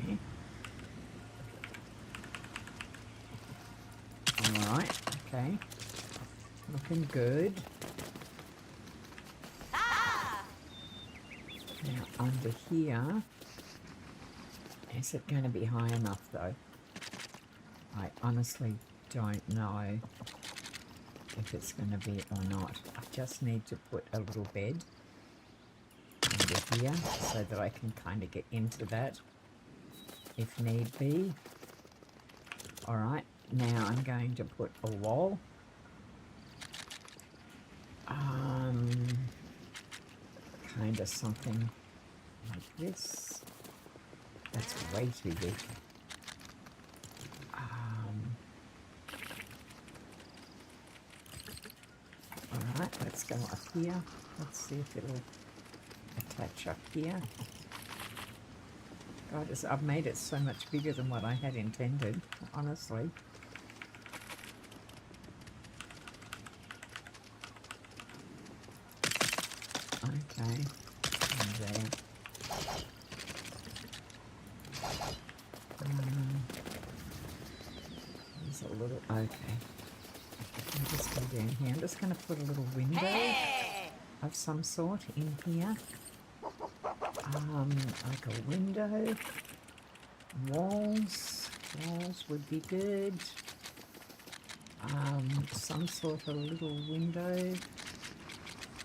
Okay. All right. Okay. Looking good. Now under here, is it going to be high enough though? I honestly don't know if it's going to be or not. I just need to put a little bed under here so that I can kind of get into that if need be. All right, now I'm going to put a wall. Kind of something like this. That's way too big. Alright, let's go up here. Let's see if it'll attach up here. God, I've made it so much bigger than what I had intended, honestly. Okay, and there. There's a little, okay. I'll just go down here. I'm just going to put a little window of some sort in here. Like a window. Walls. Walls would be good. Some sort of little window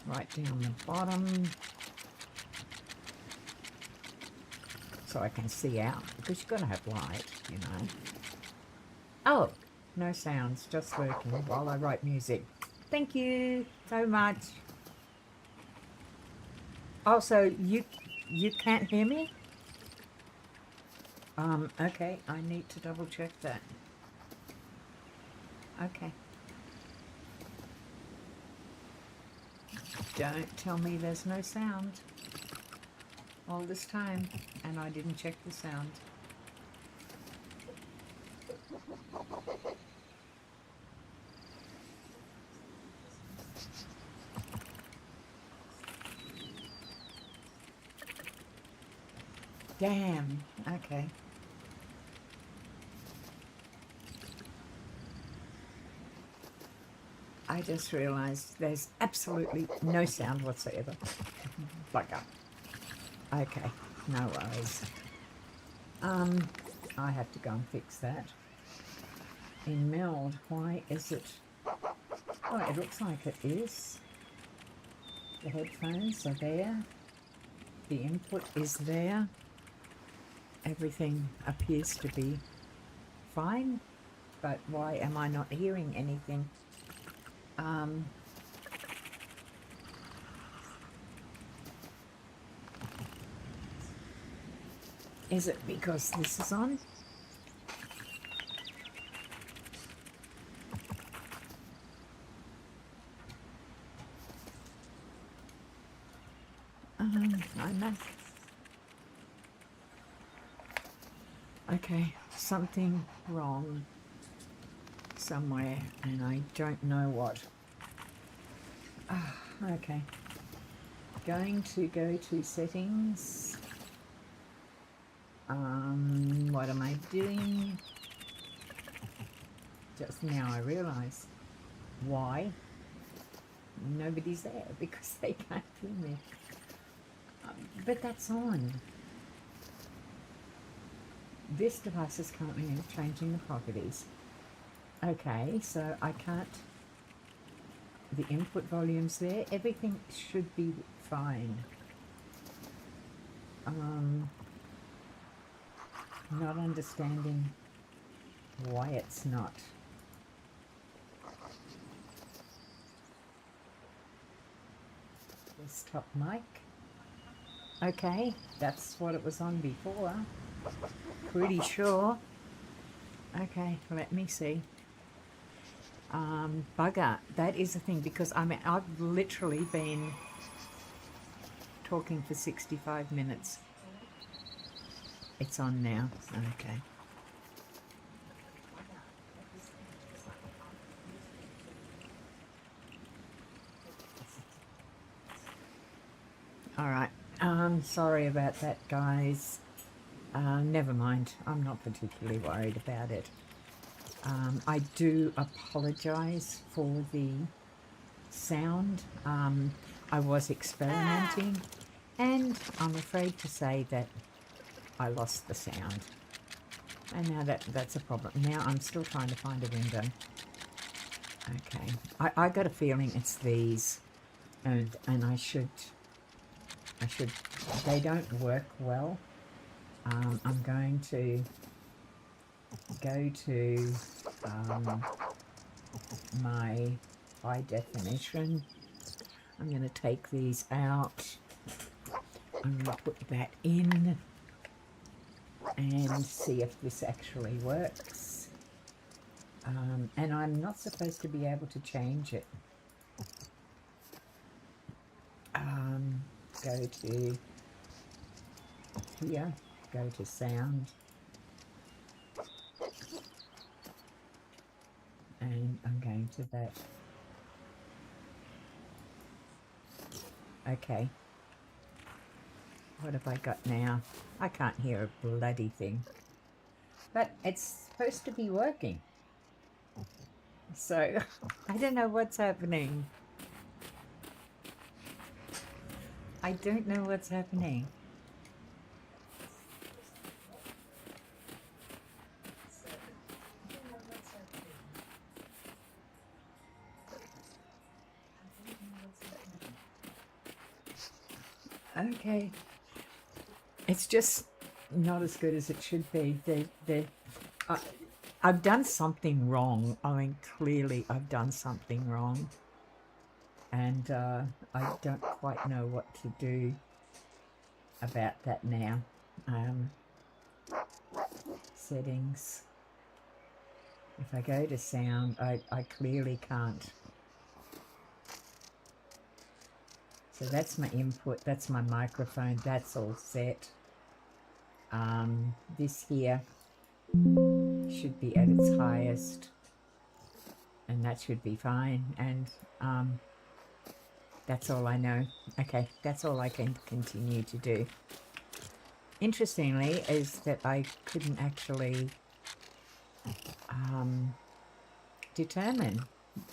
right down the bottom. So I can see out, because you've got to have light, you know. Oh, no sounds, just working while I write music. Thank you so much. Oh, so you can't hear me? Okay, I need to double check that. Okay. Don't tell me there's no sound all this time, and I didn't check the sound. Damn, okay. I just realised there's absolutely no sound whatsoever. Bugger. Okay, no worries. I have to go and fix that. In meld, why is it... Oh, it looks like it is. The headphones are there. The input is there. Everything appears to be fine, but why am I not hearing anything? Is it because this is on? I know. Okay, something wrong somewhere, and I don't know what. Okay. Going to go to settings. What am I doing? Just now I realise why nobody's there, because they can't hear me. But that's on. This device is currently changing the properties. Okay, so I can't... The input volume's there. Everything should be fine. Not understanding why it's not. Stop mic. Okay, that's what it was on before. Pretty sure. Okay, let me see. Bugger, that is the thing, because I mean, I've literally been talking for 65 minutes. It's on now. Okay. All right. Sorry about that, guys. Never mind. I'm not particularly worried about it. I do apologize for the sound. I was experimenting, and I'm afraid to say that I lost the sound. And now that's a problem. Now I'm still trying to find a window. Okay. I got a feeling it's these. And I should, they don't work well. I'm going to go to my high definition. I'm going to take these out. I'm going to put that in and see if this actually works. And I'm not supposed to be able to change it. Go to here, go to sound, and I'm going to that. Okay. What have I got now? I can't hear a bloody thing. But it's supposed to be working. So, I don't know what's happening. I don't know what's happening. Okay. It's just not as good as it should be. I've done something wrong. I mean, clearly I've done something wrong. And I don't quite know what to do about that now. Settings. If I go to sound, I clearly can't. So that's my input, that's my microphone, that's all set. This here should be at its highest, and that should be fine. And that's all I know. Okay, that's all I can continue to do. Interestingly, is that I couldn't actually determine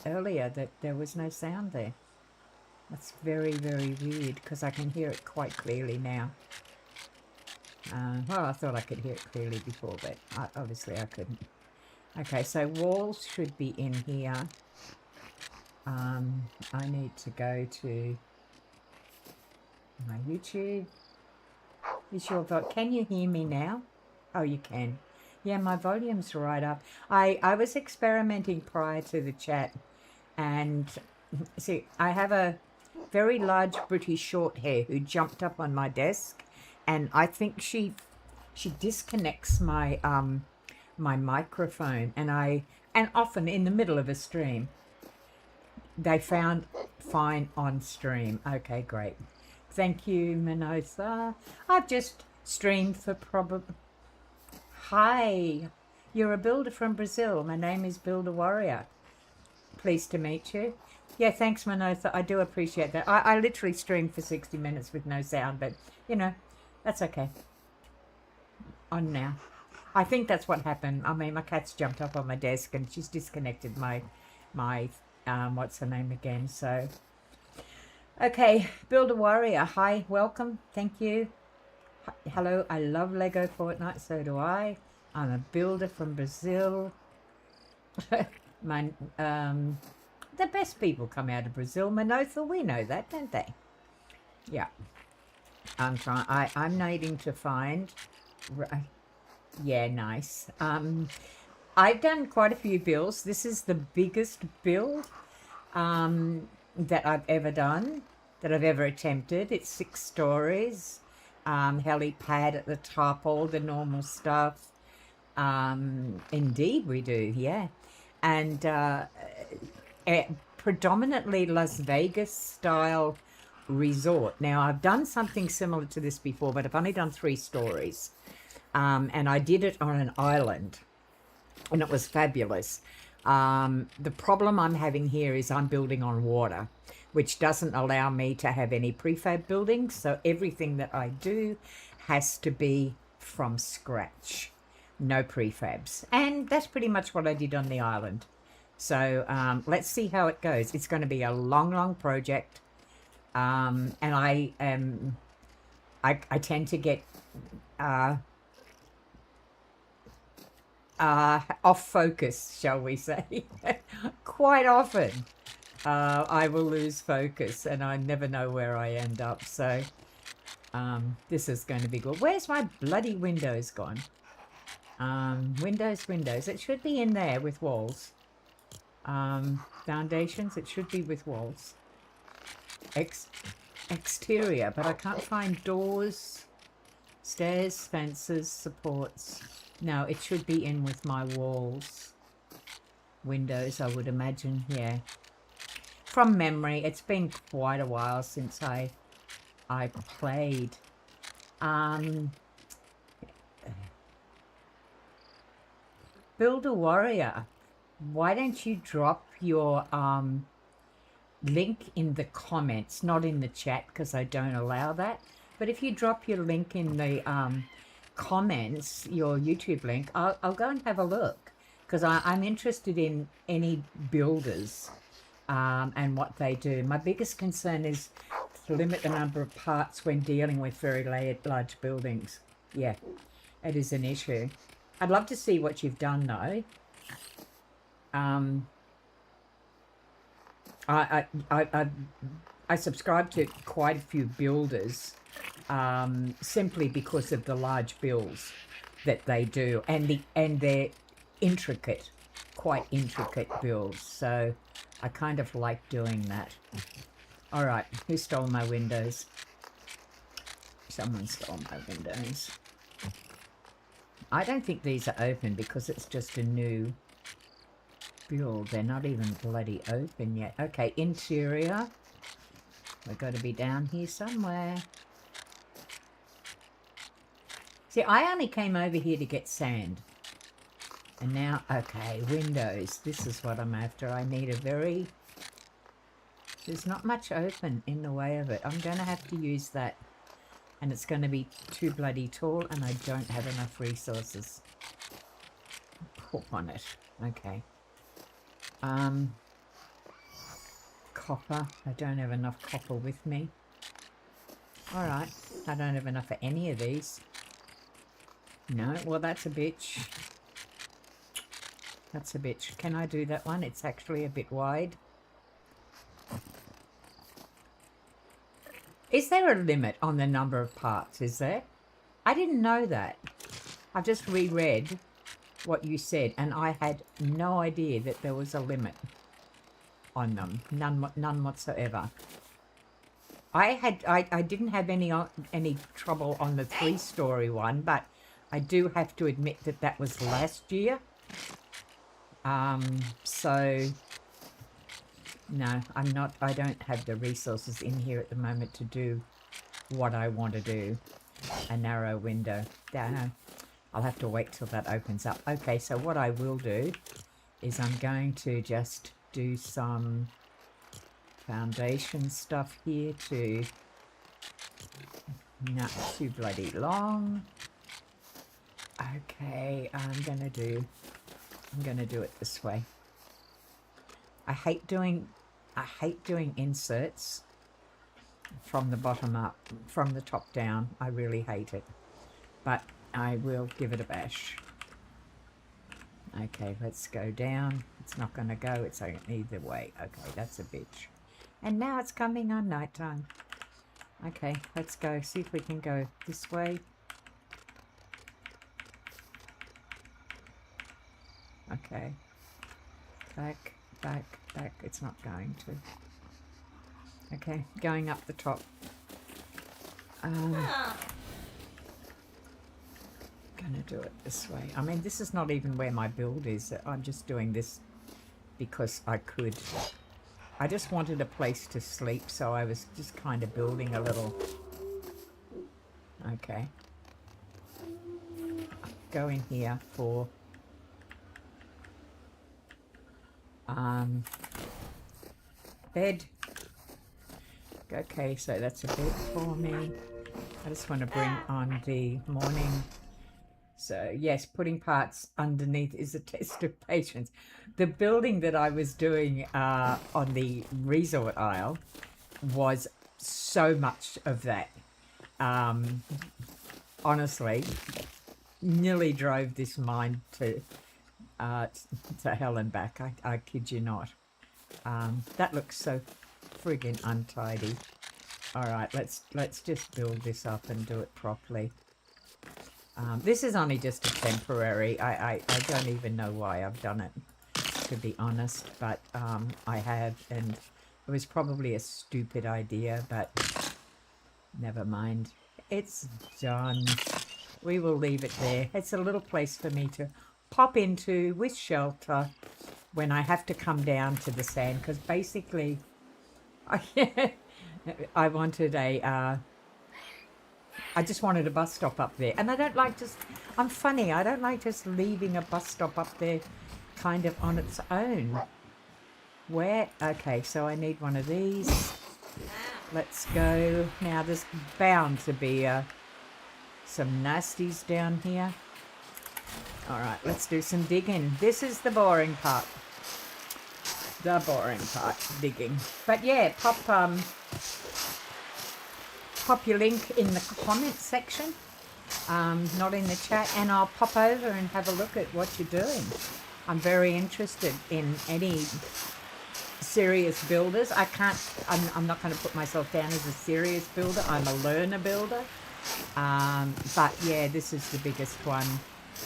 earlier that there was no sound there. That's very, very weird, because I can hear it quite clearly now. Well, I thought I could hear it clearly before, but obviously I couldn't. Okay, so walls should be in here. I need to go to my YouTube. Is your can you hear me now? Oh, you can. Yeah, my volume's right up. I was experimenting prior to the chat, and see, I have a very large British short hair who jumped up on my desk, and I think she disconnects my my microphone, and often in the middle of a stream. They found fine on stream. Okay, great. Thank you, Minosa. I've just streamed for probably... Hi, you're a builder from Brazil. My name is Builder Warrior. Pleased to meet you. Yeah, thanks, Minosa. I do appreciate that. I literally streamed for 60 minutes with no sound, but, you know, that's okay. On now. I think that's what happened. I mean, my cat's jumped up on my desk and she's disconnected my what's her name again? So, okay, Builder Warrior, hi, welcome, thank you. Hello, I love LEGO Fortnite, so do I. I'm a builder from Brazil. The best people come out of Brazil, Minosa, we know that, don't they? Yeah. I'm needing to find... Yeah, nice. I've done quite a few builds. This is the biggest build that I've ever done. that I've ever attempted. It's 6 stories, helipad at the top, all the normal stuff. Indeed we do, yeah. And predominantly Las Vegas style resort. Now, I've done something similar to this before, but I've only done 3 stories. And I did it on an island, and it was fabulous. The problem I'm having here is I'm building on water, which doesn't allow me to have any prefab buildings. So everything that I do has to be from scratch, no prefabs. And that's pretty much what I did on the island. So let's see how it goes. It's going to be a long, long project. And I tend to get off focus, shall we say. Quite often I will lose focus and I never know where I end up. So this is going to be good. Where's my bloody windows gone? Windows. It should be in there with walls. Foundations, it should be with walls. Exterior, but I can't find doors, stairs, fences, supports. No, it should be in with my walls. Windows, I would imagine, yeah. From memory, it's been quite a while since I played. Builder Warrior, why don't you drop your link in the comments, not in the chat because I don't allow that. But if you drop your link in the comments, your YouTube link, I'll go and have a look because I'm interested in any builders and what they do. My biggest concern is to limit the number of parts when dealing with very large buildings. Yeah, it is an issue. I'd love to see what you've done though. I subscribe to quite a few builders simply because of the large builds that they do and their intricate, quite intricate builds. So I kind of like doing that. All right, who stole my windows? Someone stole my windows. I don't think these are open because it's just a new build. They're not even bloody open yet. Okay, interior. We've got to be down here somewhere. See, I only came over here to get sand. And now, okay, windows. This is what I'm after. I need a very... There's not much open in the way of it. I'm going to have to use that. And it's going to be too bloody tall and I don't have enough resources. Hook on it. Okay. Copper. I don't have enough copper with me. Alright. I don't have enough for any of these. No. Well, that's a bitch. That's a bitch. Can I do that one? It's actually a bit wide. Is there a limit on the number of parts? Is there? I didn't know that. I've just reread what you said and I had no idea that there was a limit on them. None whatsoever. I didn't have any trouble on the 3-story one, but I do have to admit that that was last year. So no, I don't have the resources in here at the moment to do what I want to do. A narrow window. No, I'll have to wait till that opens up. Okay, so what I will do is I'm going to just do some foundation stuff here to... Not too bloody long. Okay, I'm gonna do it this way. I hate doing inserts from the bottom up, from the top down. I really hate it, but I will give it a bash. Okay, let's go down. It's not going to go. It's either way. Okay, that's a bitch. And now it's coming on nighttime. Okay, let's go. See if we can go this way. Okay. Back, back, back. It's not going to. Okay, going up the top. Gonna do it this way. I mean, this is not even where my build is. I'm just doing this because I could. I just wanted a place to sleep, so I was just kind of building a little. Okay. Go in here for bed. Okay, so that's a bed for me. I just want to bring on the morning. So yes, putting parts underneath is a test of patience. The building that I was doing on the resort isle was so much of that. Honestly, nearly drove this mind to hell and back. I kid you not. That looks so friggin' untidy. All right, let's just build this up and do it properly. This is only just a temporary. I don't even know why I've done it, to be honest, but I have, and it was probably a stupid idea, but never mind. It's done. We will leave it there. It's a little place for me to pop into with shelter when I have to come down to the sand, because basically I wanted a I just wanted a bus stop up there, and I don't like just, I'm funny, I don't like just leaving a bus stop up there kind of on its own. Where? Okay, so I need one of these. Let's go. Now there's bound to be some nasties down here. All right, let's do some digging. This is the boring part. The boring part, digging. But yeah, pop your link in the comment section, not in the chat, and I'll pop over and have a look at what you're doing. I'm very interested in any serious builders. I'm not going to put myself down as a serious builder. I'm a learner builder. But yeah, this is the biggest one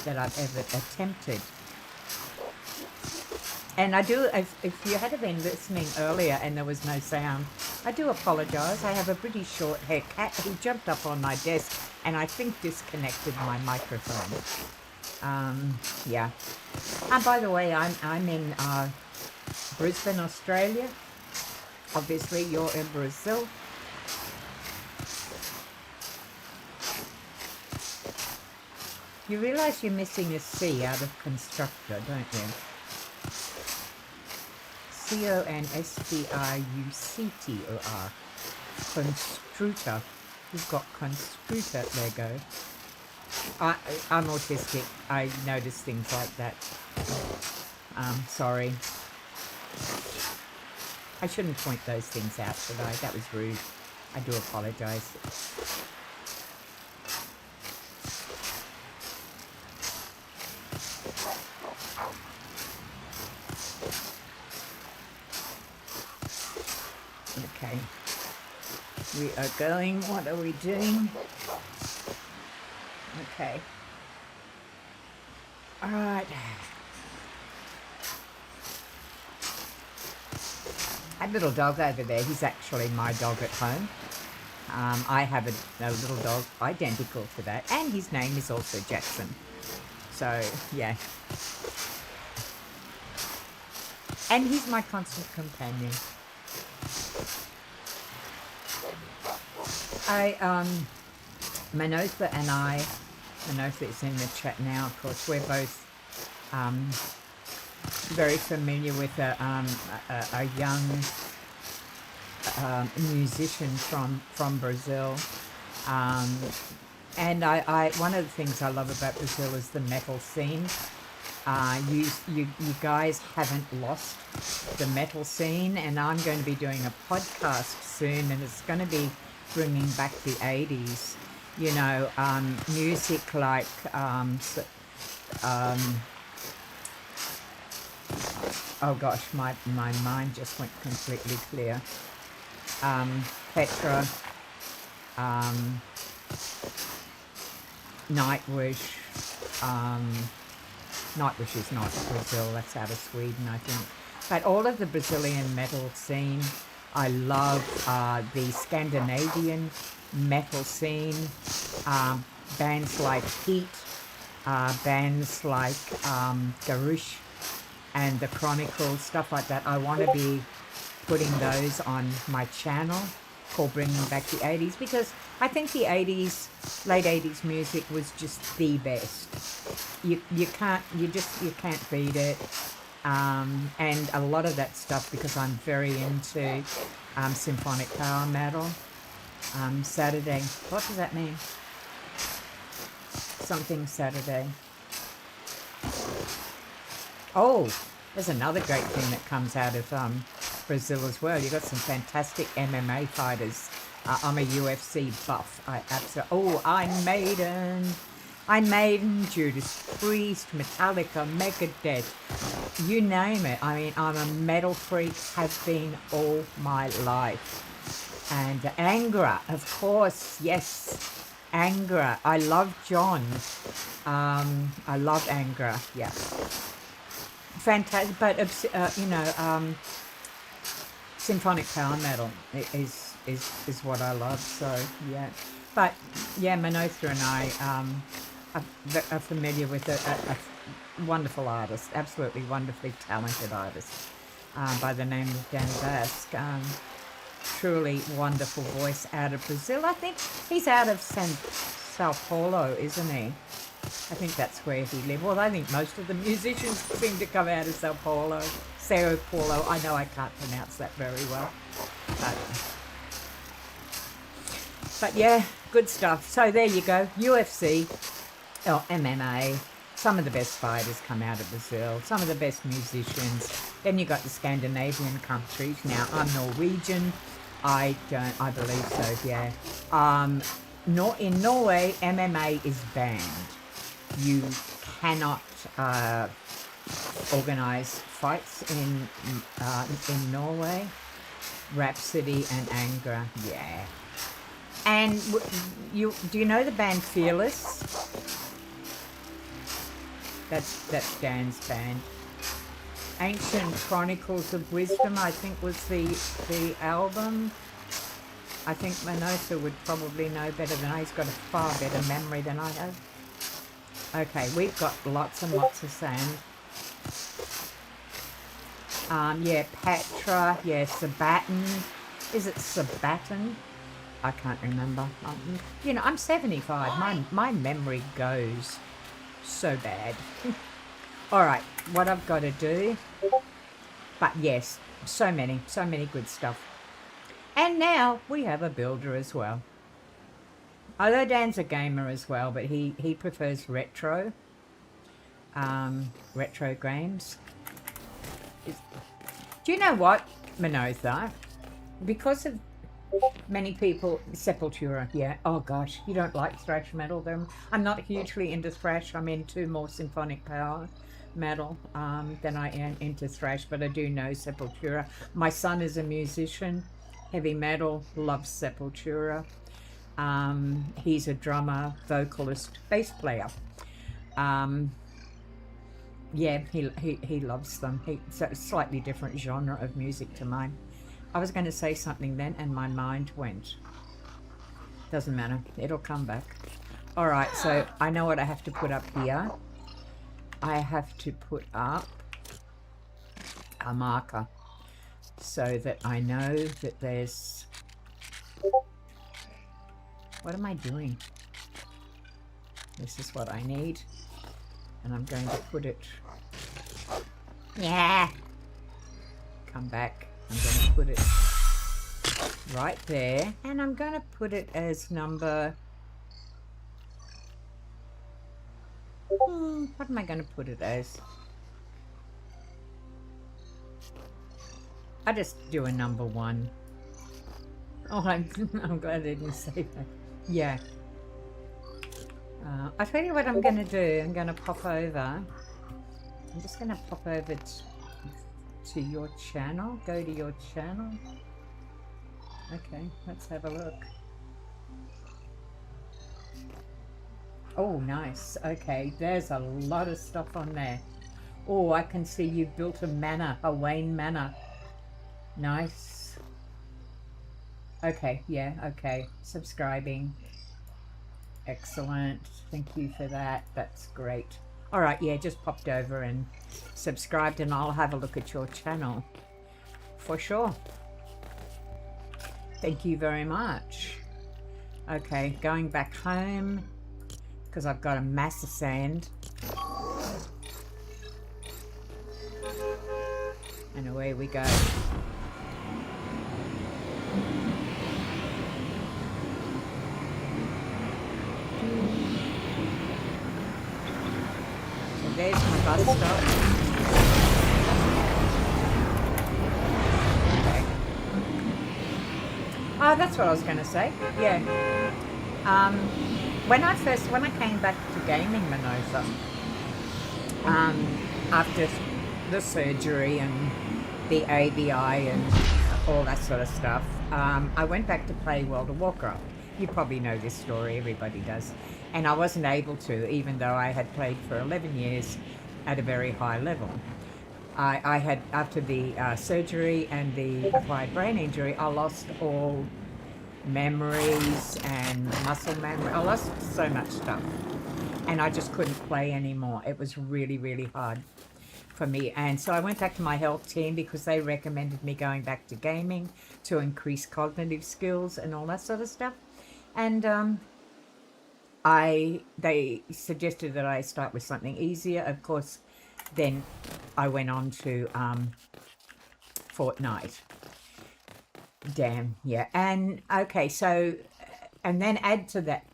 that I've ever attempted. And I do, if you had been listening earlier and there was no sound, I do apologise. I have a pretty short hair cat who jumped up on my desk and I think disconnected my microphone. Yeah. And by the way, I'm in Brisbane, Australia. Obviously, you're in Brazil. You realise you're missing a C out of constructor, don't you? Constructor. Constructor. You've got constructor Lego. I'm autistic. I notice things like that. Sorry. I shouldn't point those things out, should I? That was rude. I do apologise. Okay. We are going. What are we doing? Okay. All right. That little dog over there, he's actually my dog at home. I have a little dog identical to that, and his name is also Jackson. So, yeah. And he's my constant companion. Manotha and I, Manotha is in the chat now, of course, we're both very familiar with a young musician from Brazil. And one of the things I love about Brazil is the metal scene. You guys haven't lost the metal scene, and I'm going to be doing a podcast soon, and it's going to be bringing back the 80s, you know, music like oh gosh, my mind just went completely clear. Petra, Nightwish. Nightwish is not Brazil, that's out of Sweden, I think. But all of the Brazilian metal scene, I love the Scandinavian metal scene, bands like Heat, bands like Garush and the Chronicles, stuff like that. I want to be putting those on my channel, called Bringing Back the 80s, because I think the 80s, late 80s music was just the best. You can't beat it. And a lot of that stuff, because I'm very into symphonic power metal. Saturday, what does that mean? Something Saturday. Oh, there's another great thing that comes out of Brazil as well. You've got some fantastic MMA fighters. I'm a UFC buff. Iron Maiden, Judas Priest, Metallica, Megadeth, you name it. I mean, I'm a metal freak, have been all my life. And Angra, of course, yes, Angra. I love John. I love Angra, yeah. Fantastic, but you know, symphonic power metal is what I love. So yeah, but yeah, Manotha and I are familiar with a wonderful artist, absolutely wonderfully talented artist by the name of Dan Basque. Truly wonderful voice out of Brazil. I think he's out of Sao Paulo, isn't he? I think that's where he lived. Well, I think most of the musicians seem to come out of Sao Paulo. Sao Paulo. I know I can't pronounce that very well. But yeah, good stuff. So there you go. UFC, or MMA. Some of the best fighters come out of Brazil. Some of the best musicians. Then you got the Scandinavian countries. Now, I'm Norwegian. I believe so, yeah. In Norway, MMA is banned. You cannot organize fights in Norway. Rhapsody and Angra, yeah. And do you know the band Fearless? That's Dan's band. Ancient Chronicles of Wisdom, I think, was the album. I think Manotha would probably know better than I. He's got a far better memory than I have. Okay, we've got lots and lots of sand. Yeah, Patra, yeah, Sabaton. Is it Sabaton? I can't remember. You know, I'm 75. My memory goes so bad. All right, what I've got to do. But yes, so many good stuff. And now we have a builder as well. Although Dan's a gamer as well, but he prefers retro games. Do you know what, Manotha? Because of many people, Sepultura, yeah. Oh gosh, you don't like thrash metal then? I'm not hugely into thrash. I'm into more symphonic power metal than I am into thrash, but I do know Sepultura. My son is a musician, heavy metal, loves Sepultura. He's a drummer, vocalist, bass player. Yeah, he loves them. It's a slightly different genre of music to mine. I was going to say something then and my mind went. Doesn't matter, it'll come back. All right, so I know what I have to put up here. I have to put up a marker so that I know that there's... What am I doing? This is what I need. And I'm going to put it... Yeah! Come back. I'm going to put it right there. And I'm going to put it as number... what am I going to put it as? I just do a number 1. Oh, I'm glad I didn't say that. Yeah. I'll tell you what I'm going to do. I'm going to pop over. I'm just going to pop over to your channel. Go to your channel. Okay, let's have a look. Oh, nice. Okay, there's a lot of stuff on there. Oh, I can see you built a manor, a Wayne manor. Nice. Okay, yeah, okay. Subscribing. Excellent. Thank you for that. That's great. All right, yeah, just popped over and subscribed, and I'll have a look at your channel for sure. Thank you very much. Okay, going back home because I've got a mass of sand. And away we go. So there's my bus stop. Okay. Oh, that's what I was going to say. Yeah. When I came back to gaming, Minosa, after the surgery and the ABI and all that sort of stuff, I went back to play World of Warcraft. You probably know this story, everybody does. And I wasn't able to, even though I had played for 11 years at a very high level. I had, after the surgery and the acquired brain injury, I lost all memories and muscle memory. I lost so much stuff. And I just couldn't play anymore. It was really, really hard for me. And so I went back to my health team because they recommended me going back to gaming to increase cognitive skills and all that sort of stuff. And they suggested that I start with something easier. Of course, then I went on to Fortnite. Damn, yeah. And okay, so, and then add to that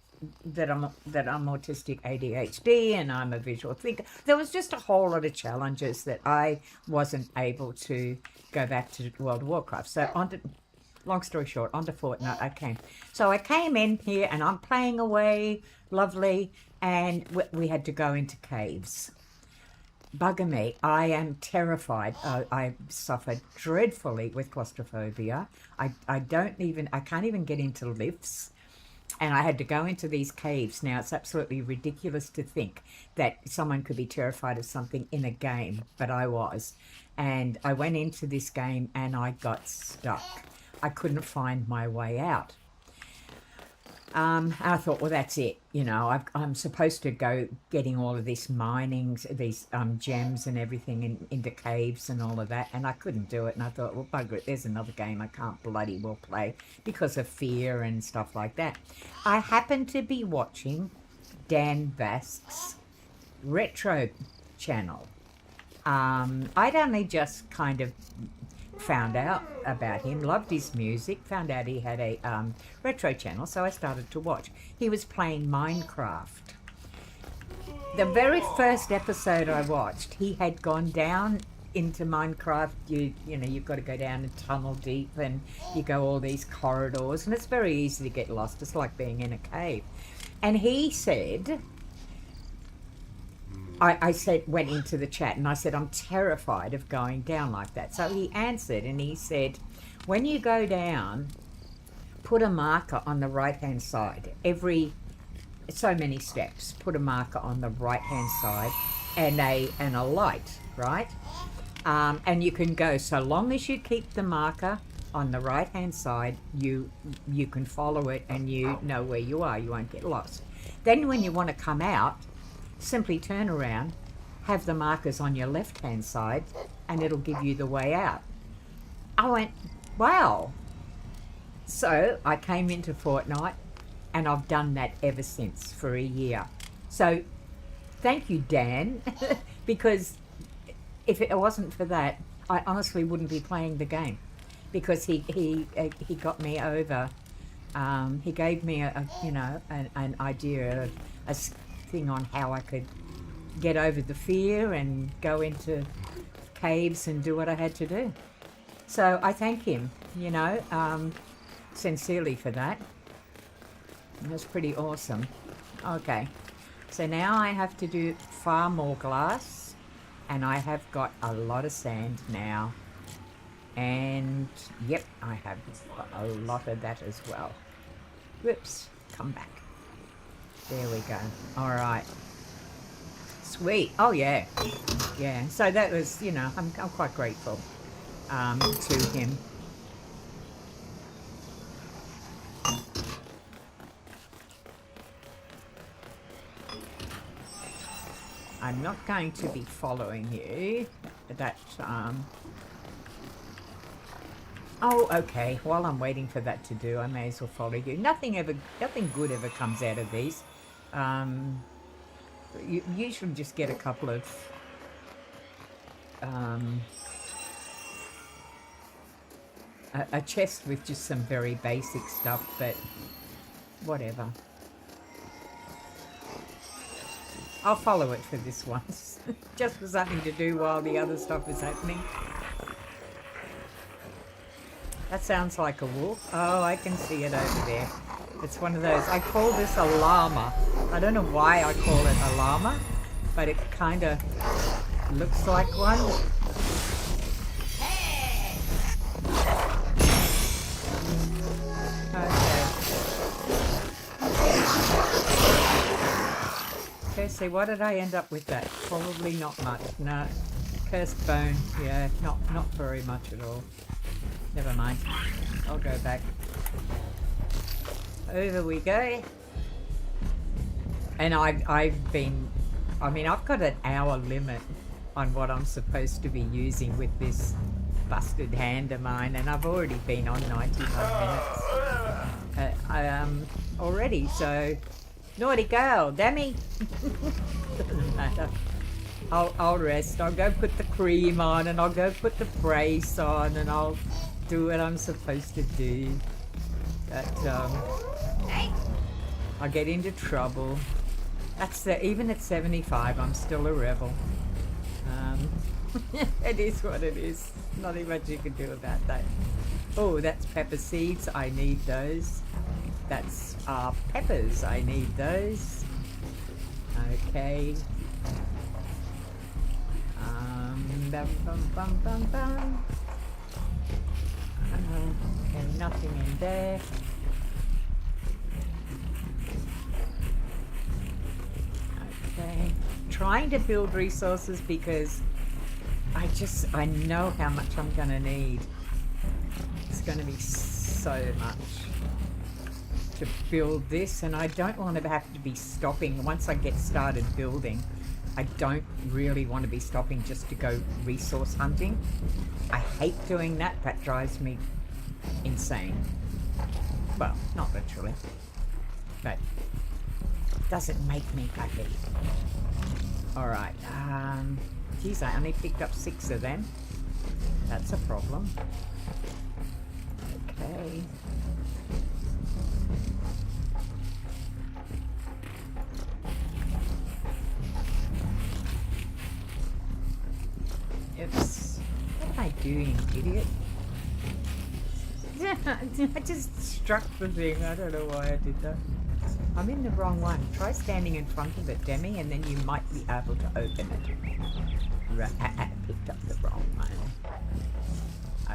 I'm autistic ADHD and I'm a visual thinker. There was just a whole lot of challenges that I wasn't able to go back to World of Warcraft. So long story short, onto Fortnite I came. So I came in here and I'm playing away, lovely, and we had to go into caves. Bugger me, I am terrified. I suffered dreadfully with claustrophobia. I can't even get into lifts. And I had to go into these caves. Now, it's absolutely ridiculous to think that someone could be terrified of something in a game, but I was. And I went into this game and I got stuck. I couldn't find my way out. I thought, well, that's it. You know, I'm supposed to go getting all of this mining, these gems and everything into caves and all of that, and I couldn't do it. And I thought, well, bugger it, there's another game I can't bloody well play because of fear and stuff like that. I happened to be watching Dan Bask's retro channel. I'd only just kind of found out about him, loved his music, found out he had a retro channel, so I started to watch. He was playing Minecraft. The very first episode I watched, he had gone down into Minecraft. You know, you've got to go down and tunnel deep, and you go all these corridors, and it's very easy to get lost. It's like being in a cave. And he said, I went into the chat and I said, I'm terrified of going down like that. So he answered and he said, when you go down, put a marker on the right-hand side. Every so many steps, put a marker on the right-hand side and a light, right? And you can go, so long as you keep the marker on the right-hand side, you can follow it and you know where you are. You won't get lost. Then when you want to come out, simply turn around, have the markers on your left-hand side, and it'll give you the way out. I went, wow. So I came into Fortnite, and I've done that ever since for a year. So thank you, Dan, because if it wasn't for that, I honestly wouldn't be playing the game, because he got me over. He gave me an idea of a thing on how I could get over the fear and go into caves and do what I had to do. So I thank him, you know, sincerely for that. It was pretty awesome. Okay, so now I have to do far more glass, and I have got a lot of sand now. And yep, I have a lot of that as well. Whoops, come back. There we go. All right. Sweet. Oh, yeah. Yeah. So that was, you know, I'm quite grateful to him. I'm not going to be following you. That, oh, okay. While I'm waiting for that to do, I may as well follow you. Nothing good ever comes out of these. You usually just get a couple of, a chest with just some very basic stuff, but whatever. I'll follow it for this once. Just for something to do while the other stuff is happening. That sounds like a wolf. Oh, I can see it over there. It's one of those. I call this a llama. I don't know why I call it a llama, but it kind of looks like one. Okay, so what did I end up with that? Probably not much. No. Cursed bone. Yeah, not very much at all. Never mind. I'll go back. Over we go. And I've got an hour limit on what I'm supposed to be using with this busted hand of mine, and I've already been on 91 minutes. Already, so naughty girl, Demi. Doesn't matter. I'll rest. I'll go put the cream on, and I'll go put the brace on, and I'll do what I'm supposed to do. But I get into trouble. Even at 75, I'm still a rebel. It is what it is. Nothing much you can do about that. Oh, that's pepper seeds. I need those. That's peppers. I need those. Okay. Bum, bum, bum, bum, bum. Okay, nothing in there. Okay. Trying to build resources because I know how much I'm going to need. It's going to be so much to build this, and I don't want to have to be stopping once I get started building. I don't really want to be stopping just to go resource hunting. I hate doing that. That drives me insane. Well, not literally, but it doesn't make me happy. All right. Geez, I only picked up 6 of them. That's a problem. Okay. Oops. What am I doing, idiot? I just struck the thing. I don't know why I did that. I'm in the wrong one. Try standing in front of it, Demi, and then you might be able to open it. Right, I picked up the wrong one.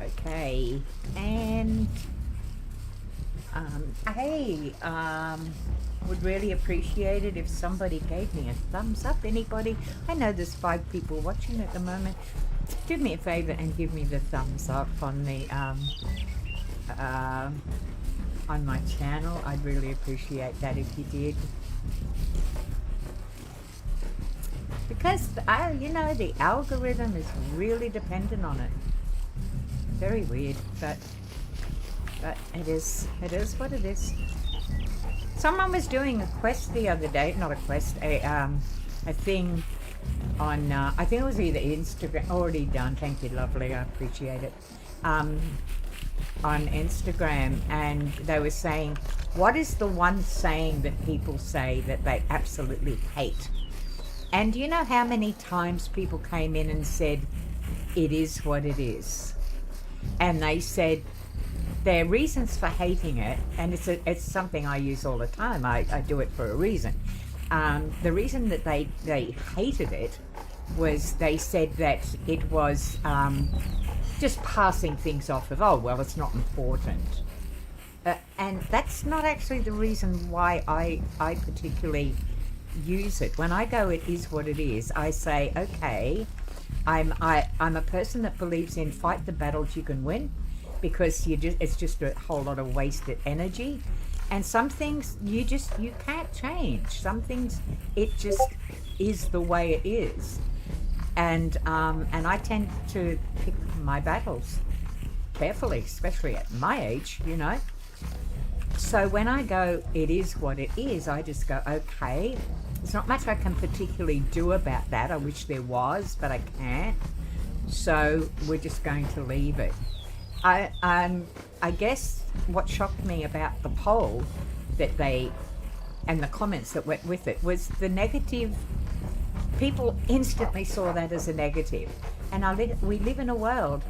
Okay. And hey, would really appreciate it if somebody gave me a thumbs up. Anybody? I know there's 5 people watching at the moment. Do me a favor and give me the thumbs up on the on my channel. I'd really appreciate that if you did, because you know, the algorithm is really dependent on it. Very weird, but it is what it is. Someone was doing a quest the other day, not a quest, a thing on I think it was either Instagram. Already done, thank you, lovely, I appreciate it. On Instagram, and they were saying, what is the one saying that people say that they absolutely hate? And you know how many times people came in and said, it is what it is? And they said their reasons for hating it, and it's something I use all the time, I do it for a reason. The reason that they hated it was they said that it was just passing things off of, oh, well, it's not important. And that's not actually the reason why I particularly use it. When I go, it is what it is, I say, okay, I'm a person that believes in fight the battles you can win, because it's just a whole lot of wasted energy. And some things you can't change. Some things it just is the way it is. And I tend to pick my battles carefully, especially at my age, you know. So when I go, it is what it is, I just go, okay, there's not much I can particularly do about that. I wish there was, but I can't. So we're just going to leave it. I guess what shocked me about the poll that and the comments that went with it was the negative. People instantly saw that as a negative. And we live in a world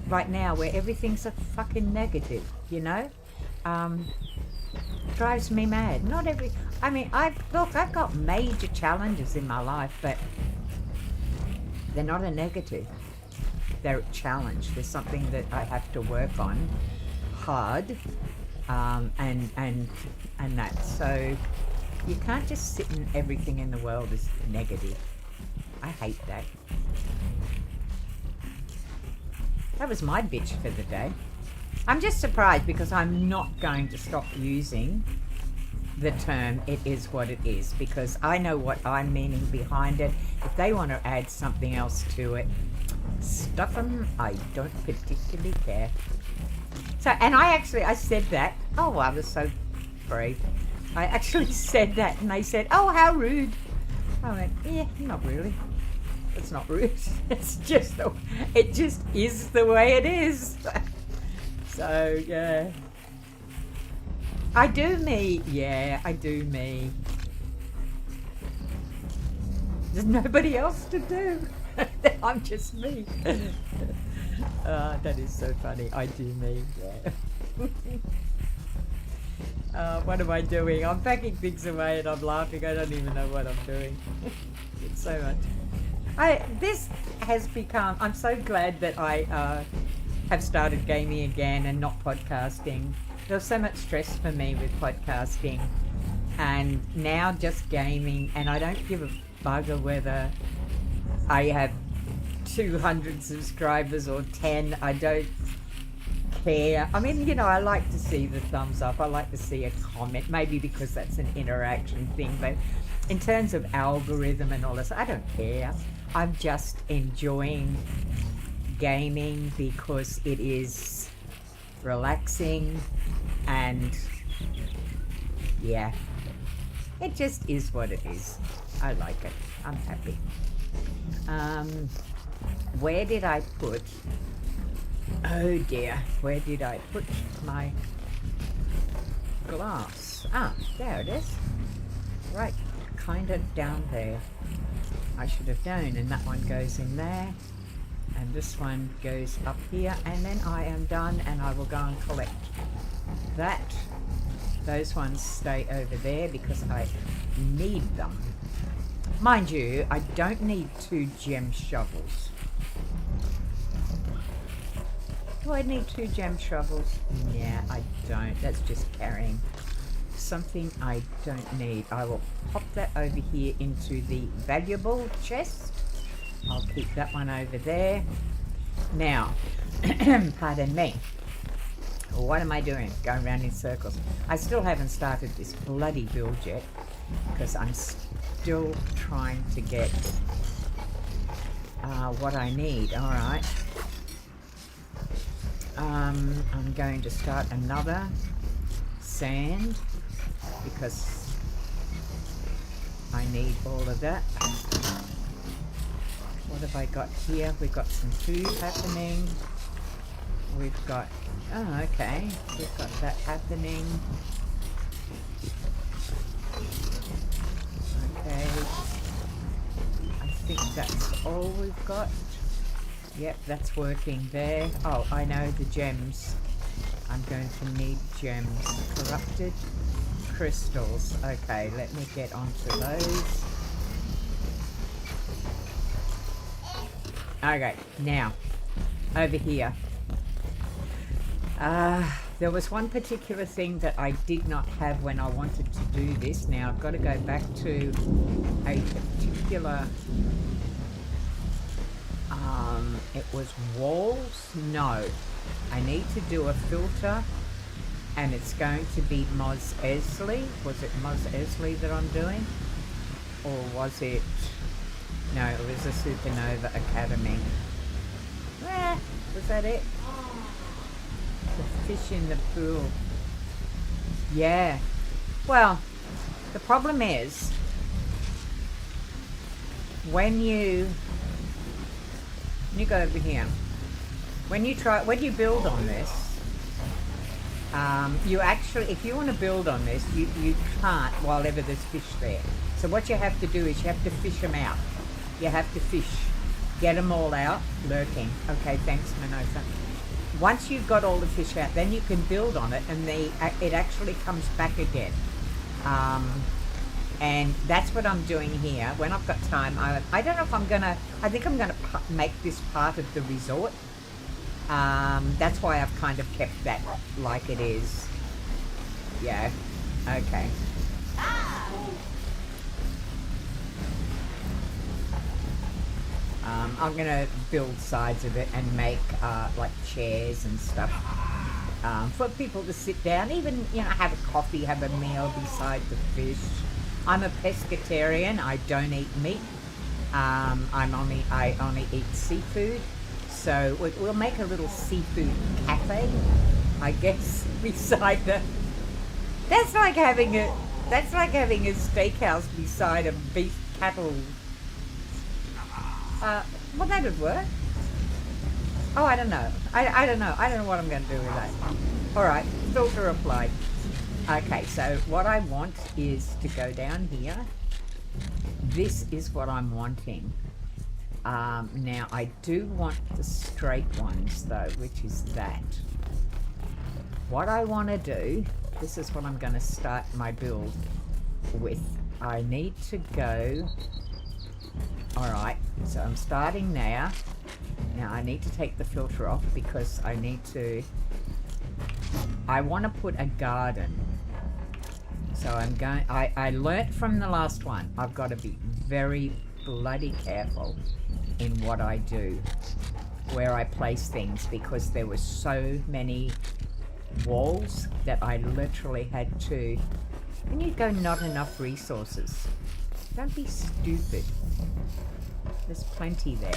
right now where everything's a fucking negative, you know? Drives me mad. I've got major challenges in my life, but they're not a negative. They're a challenge. There's something that I have to work on hard, and that. So you can't just sit in everything in the world as negative. I hate that. That was my bitch for the day. I'm just surprised because I'm not going to stop using the term "it is what it is" because I know what I'm meaning behind it. If they want to add something else to it, stuff them. I don't particularly care. So, and I said that. Oh, I was so brave. I actually said that, and they said, "Oh, how rude." I went, "Yeah, not really. It's not rude. It's just it just is the way it is." So yeah, I do me. Yeah, I do me. There's nobody else to do. I'm just me. That is so funny. I do me. Yeah. What am I doing? I'm packing things away and I'm laughing. I don't even know what I'm doing. It's so much. This has become. I'm so glad that I have started gaming again and not podcasting. There was so much stress for me with podcasting, and now just gaming. And I don't give a bugger whether I have 200 subscribers or 10. I don't care. I mean, you know, I like to see the thumbs up. I like to see a comment, maybe because that's an interaction thing. But in terms of algorithm and all this, I don't care. I'm just enjoying gaming because it is relaxing, and yeah, it just is what it is. I like it. I'm happy. Where did I put... Oh dear, where did I put my glass? Ah, there it is. Right, kind of down there. I should have known. And that one goes in there, and this one goes up here, and then I am done, and I will go and collect that. Those ones stay over there because I need them. Mind you, I don't need 2 gem shovels. Do I need 2 gem shovels? Yeah, I don't. That's just carrying something I don't need. I will pop that over here into the valuable chest. I'll keep that one over there. Now, pardon me. What am I doing? Going around in circles. I still haven't started this bloody build yet because I'm still trying to get what I need. All right. I'm going to start another sand because I need all of that. What have I got here? We've got some food happening. We've got... Oh, okay. We've got that happening. Okay. I think that's all we've got. Yep, that's working there. Oh, I know the gems. I'm going to need gems. Corrupted crystals. Okay, let me get onto those. Okay, now, over here. There was one particular thing that I did not have when I wanted to do this. Now, I've got to go back to a particular... it was walls? No. I need to do a filter and it's going to be Mos Eisley. Was it Mos Eisley that I'm doing? Or was it... No, it was a Supernova Academy. Was that it? The fish in the pool. Yeah. Well, the problem is, when you go over here, when you build on this, you actually, if you want to build on this, you can't while ever there's fish there. So what you have to do is you have to fish them out. You have to fish. Get them all out, lurking. Okay, thanks, Minosa. Once you've got all the fish out, then you can build on it, and it actually comes back again. And that's what I'm doing here. When I've got time, I don't know if I'm gonna. I think I'm gonna make this part of the resort. That's why I've kind of kept that like it is. Yeah. Okay. I'm gonna build sides of it and make like chairs and stuff for people to sit down, even, you know, have a coffee, have a meal beside the fish. I'm a pescatarian. I don't eat meat. I only eat seafood. So we'll make a little seafood cafe, I guess, beside the. That's like having a steakhouse beside a beef cattle. Well, that would work. Oh, I don't know. I don't know. I don't know what I'm going to do with that. All right, filter applied. Okay, so what I want is to go down here. This is what I'm wanting. Now, I do want the straight ones, though, which is that. What I want to do, this is what I'm going to start my build with. I need to go... Alright, so I'm starting now. Now I need to take the filter off because I need to... I want to put a garden. So I'm going... I learnt from the last one. I've got to be very bloody careful in what I do. Where I place things, because there were so many walls that I literally had to... And you go, not enough resources. Don't be stupid. There's plenty there.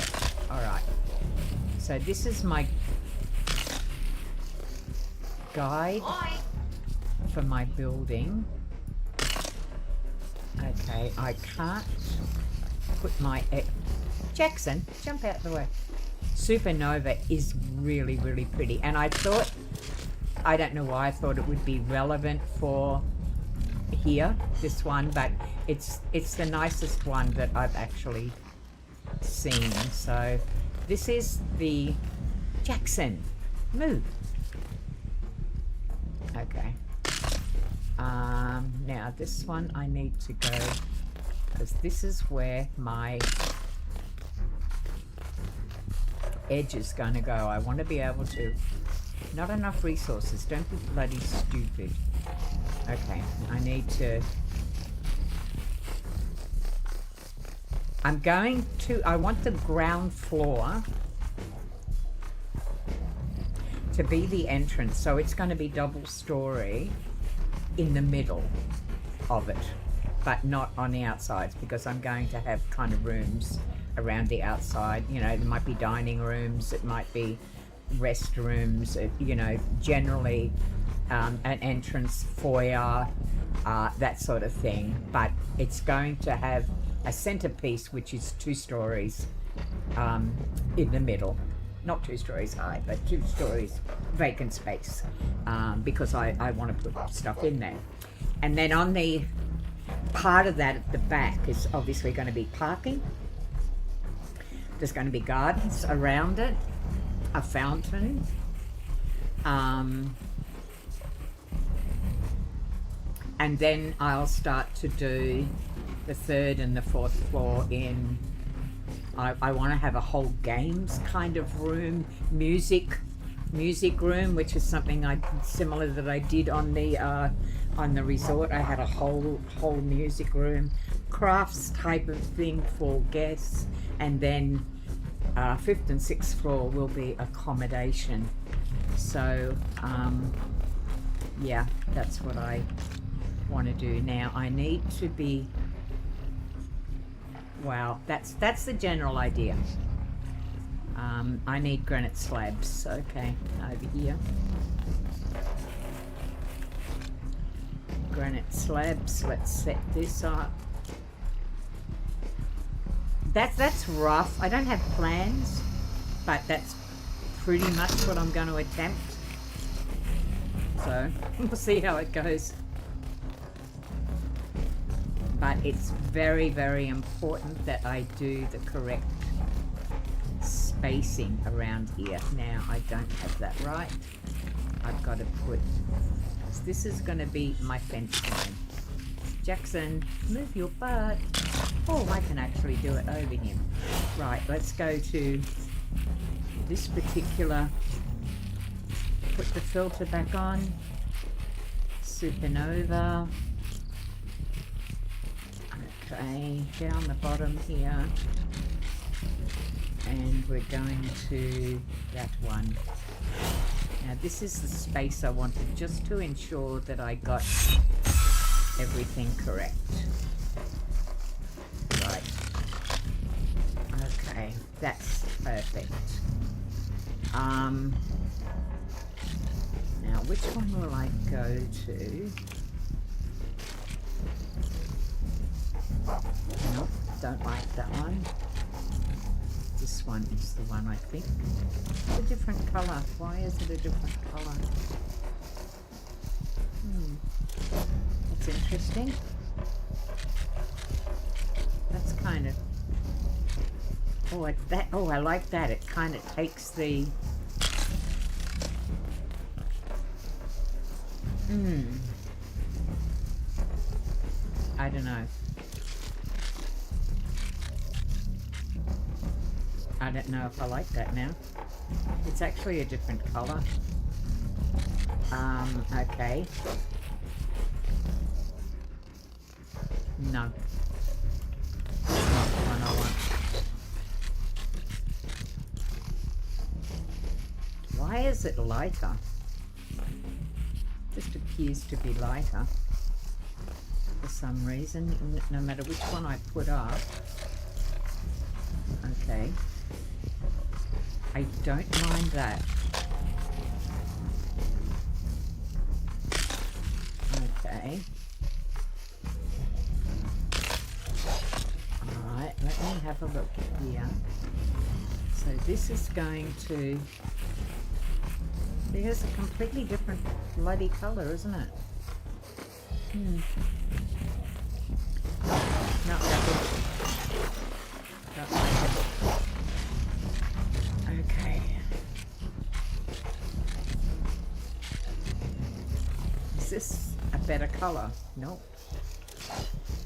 Alright. So this is my guide for my building. Okay, I can't put my... Jackson, jump out the way. Supernova is really, really pretty. And I thought... I don't know why I thought it would be relevant for here, this one, but it's the nicest one that I've actually seen. So this is the Jackson. Move. Okay. Now this one I need to go, because this is where my edge is going to go. I want to be able to... Not enough resources. Don't be bloody stupid. Okay, I need to... I want the ground floor to be the entrance, so it's going to be double story in the middle of it, but not on the outsides, because I'm going to have kind of rooms around the outside. You know, there might be dining rooms, it might be restrooms, you know, generally an entrance, foyer, that sort of thing, but it's going to have a centerpiece which is 2 stories in the middle. Not 2 stories high, but 2 stories vacant space, because I want to put stuff in there. And then on the part of that at the back is obviously going to be parking. There's going to be gardens around it, a fountain, and then I'll start to do the 3rd and the 4th floor in... I want to have a whole games kind of room, music room, which is something similar that I did on the resort. I had a whole music room, crafts type of thing for guests, and then 5th and 6th floor will be accommodation. So Yeah, that's what I want to do. Now I need to be, wow, that's the general idea. I need granite slabs. Okay, over here. Granite slabs. Let's set this up. That's rough. I don't have plans, but that's pretty much what I'm going to attempt. So we'll see how it goes. But it's very, very important that I do the correct spacing around here. Now I don't have that right. I've got to put, this is going to be my fence line. Jackson, move your butt. Oh, I can actually do it over him. Right, let's go to this particular, put the filter back on, supernova. Okay, down the bottom here. And we're going to that one. Now this is the space I wanted, just to ensure that I got everything correct. Right. Okay, that's perfect. Now which one will I go to? Nope, don't like that one. This one is the one, I think. It's a different colour. Why is it a different colour? That's interesting. That's kind of... Oh, it's that. Oh, I like that. It kind of takes the... I don't know. I don't know if I like that now. It's actually a different colour. Okay. No. That's not the one I want. Why is it lighter? Just appears to be lighter for some reason, no matter which one I put up. Okay. I don't mind that. Okay. Alright, let me have a look here. So this is going to... There's a completely different bloody colour, isn't it? Not happy. Don't like it. Okay. Is this a better colour? Nope.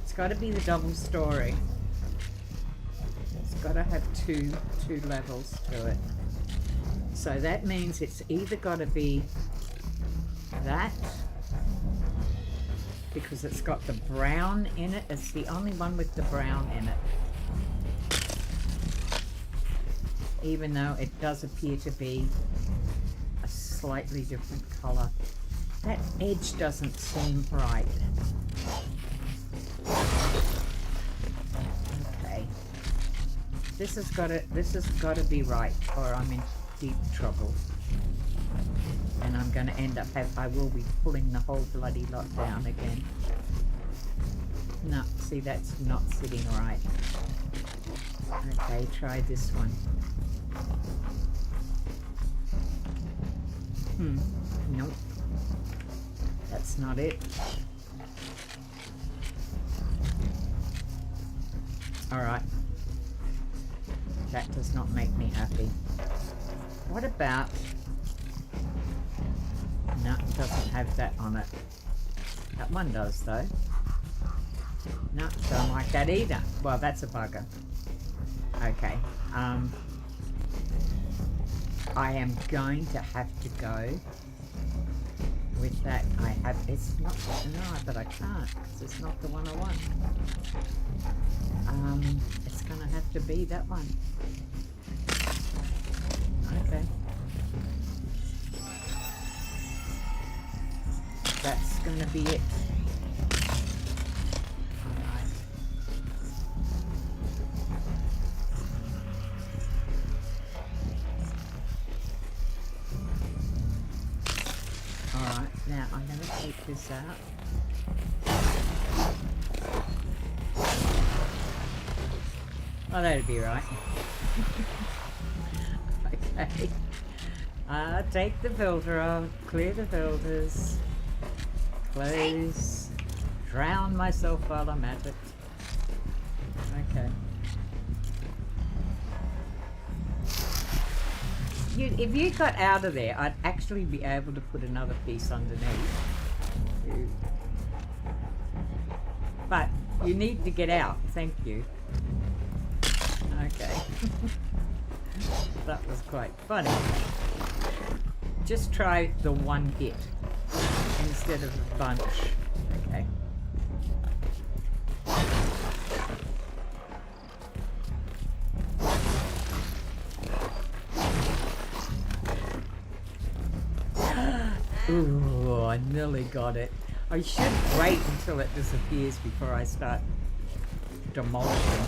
It's got to be the double story. It's got to have two levels to it. So that means it's either got to be that, because it's got the brown in it. It's the only one with the brown in it. Even though it does appear to be a slightly different colour. That edge doesn't seem right. Okay. This has got to be right, or I'm in deep trouble. And I'm going to end up I will be pulling the whole bloody lot down again. No, see, that's not sitting right. Okay, try this one. Nope. That's not it. Alright. That does not make me happy. What about... No, it doesn't have that on it. That one does, though. No, don't like that either. Well, that's a bugger. Okay. I am going to have to go with that. It's not, no, but I can't, because it's not the one I want. It's going to have to be that one. Okay. that's going to be it. Alright. Alright, now I'm going to take this out. Oh, that'd be right. Okay. Take the filter off, clear the filters, close, drown myself while I'm at it. Okay. If you got out of there, I'd actually be able to put another piece underneath. But you need to get out, thank you. Okay. That was quite funny. Just try the one hit instead of a bunch. Okay. Ooh, I nearly got it. I should wait until it disappears before I start demolishing.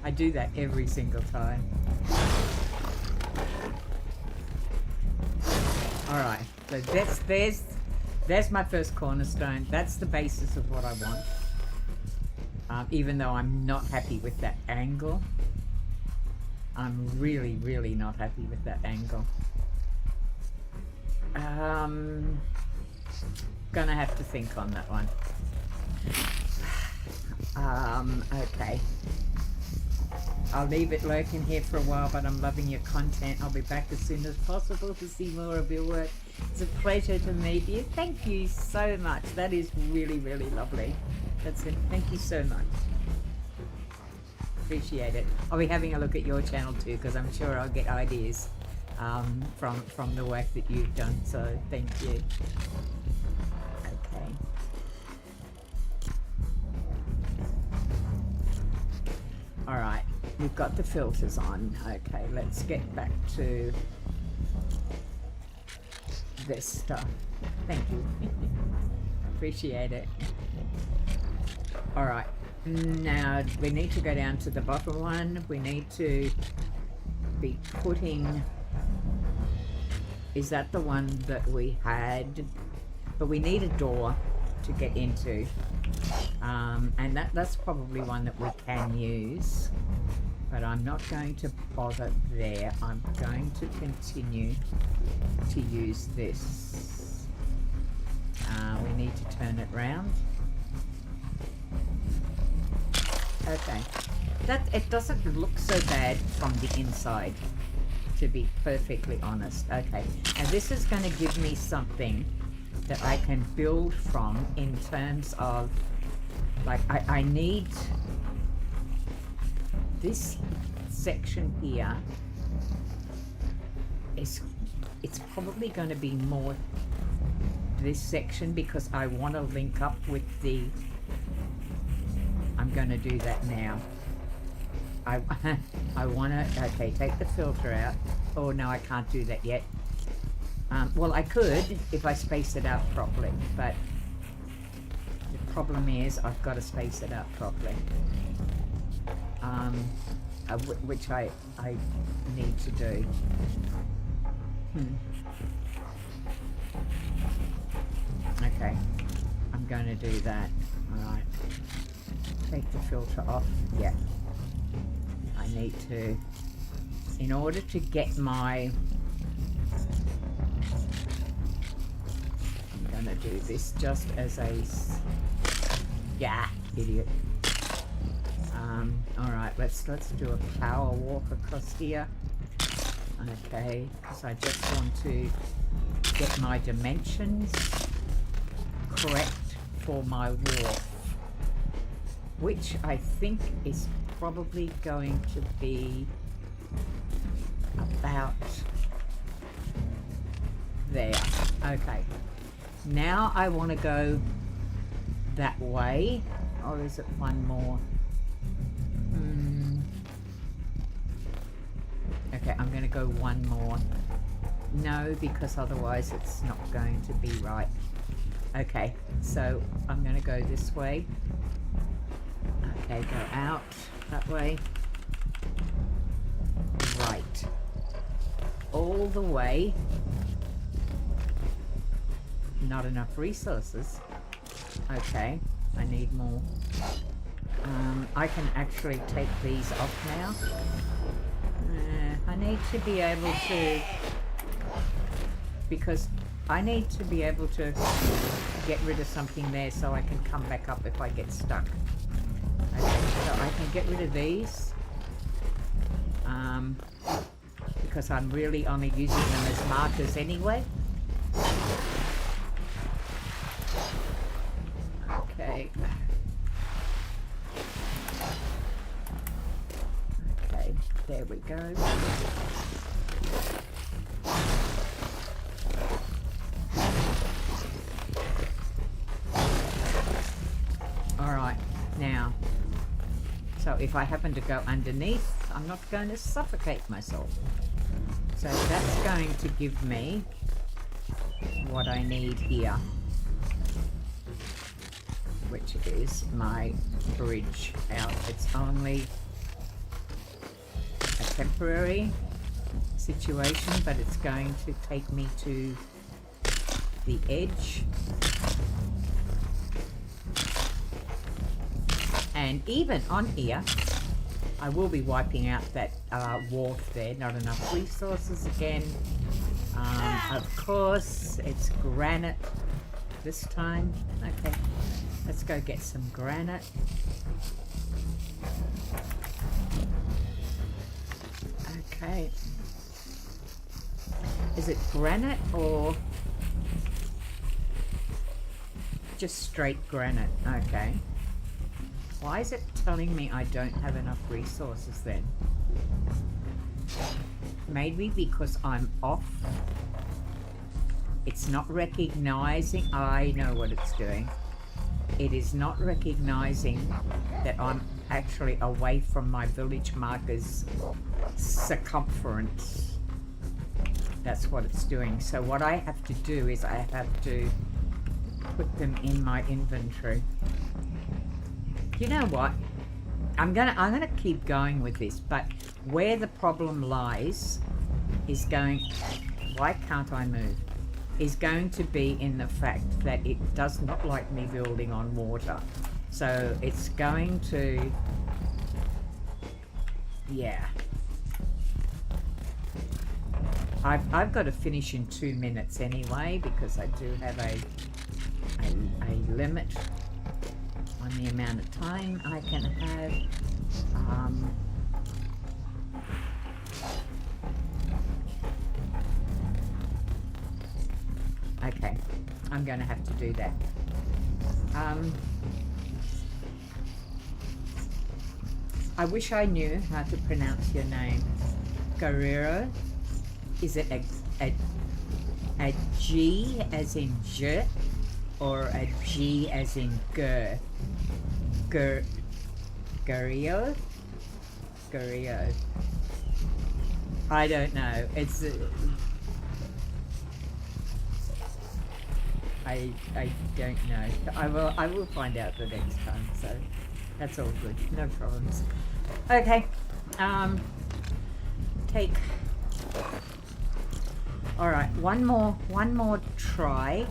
I do that every single time. Alright, so there's my first cornerstone. That's the basis of what I want. Even though I'm not happy with that angle. I'm really, really not happy with that angle. Gonna have to think on that one. Okay. I'll leave it lurking here for a while, but I'm loving your content. I'll be back as soon as possible to see more of your work. It's a pleasure to meet you. Thank you so much. That is really, really lovely. That's it. Thank you so much. Appreciate it. I'll be having a look at your channel too, because I'm sure I'll get ideas from the work that you've done. So thank you. Okay. All right. We've got the filters on. Okay, let's get back to this stuff. Thank you. Appreciate it. Alright, now we need to go down to the bottom one. We need to be putting... Is that the one that we had? But we need a door to get into. And that's probably one that we can use. But I'm not going to bother there. I'm going to continue to use this. We need to turn it round. Okay. It doesn't look so bad from the inside, to be perfectly honest. Okay. And this is going to give me something that I can build from in terms of, like, I need... This section here it's probably going to be more this section, because I want to link up with the... I'm going to do that now. I want to... Okay, take the filter out. Oh no, I can't do that yet. Well, I could if I space it out properly, but the problem is I've got to space it out properly. Which I need to do. Okay, I'm going to do that. Alright. Take the filter off. Yeah. I need to... In order to get my... I'm going to do this just as a... Yeah, idiot. Alright, let's do a power walk across here. Okay, because I just want to get my dimensions correct for my wharf, which I think is probably going to be about there. Okay, now I want to go that way, or is it one more? Okay, I'm going to go one more No, because otherwise it's not going to be right. Okay, so I'm going to go this way. Okay, go out that way. Right. All the way. Not enough resources. Okay, I need more. I can actually take these off now. I need to be able to... Because I need to be able to get rid of something there so I can come back up if I get stuck. Okay, so I can get rid of these. Because I'm really only using them as markers anyway. Okay. Okay, there we go. Alright, now, so if I happen to go underneath, I'm not going to suffocate myself. So that's going to give me what I need here, which is my bridge out. It's only a temporary situation, but it's going to take me to the edge. And even on here, I will be wiping out that wharf there. Not enough resources again. Of course, it's granite this time. Okay, let's go get some granite. Okay. Is it granite or just straight granite? Okay. Why is it telling me I don't have enough resources then? Maybe because I'm off. It's not recognizing. I know what it's doing. It is not recognizing that I'm actually away from my village marker's circumference. That's what it's doing. So what I have to do is I have to put them in my inventory. You know what? I'm gonna keep going with this, but where the problem lies is going... Why can't I move? Is going to be in the fact that it does not like me building on water. So it's going to... Yeah. I've got to finish in 2 minutes anyway, because I do have a limit on the amount of time I can have. Okay, I'm going to have to do that. I wish I knew how to pronounce your name. Guerrero? Is it a G as in je, or a G as in gur? Guerrero? Guerrero. I don't know. It's... I don't know. I will find out the next time, so that's all good. No problems. Okay. Take... Alright, one more try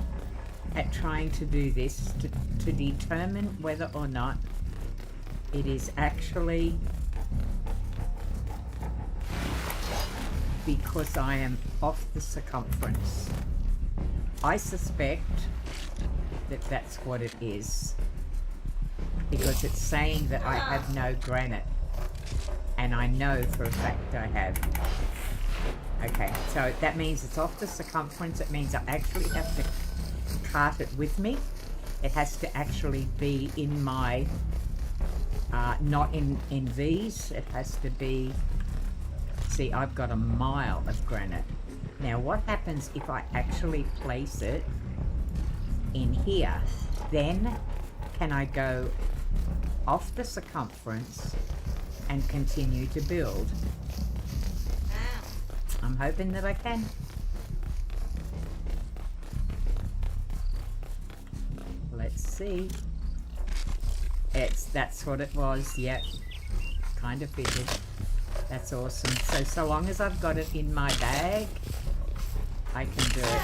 at trying to do this to determine whether or not it is actually because I am off the circumference. I suspect that that's what it is, because it's saying that I have no granite, and I know for a fact I have. Okay, so that means it's off the circumference. It means I actually have to cart it with me. It has to actually be in my, not in these. It has to be, see, I've got a mile of granite. Now what happens if I actually place it in here? Then can I go off the circumference and continue to build? I'm hoping that I can. see. That's what it was. Yep. Kind of figured. That's awesome. So long as I've got it in my bag, I can do it.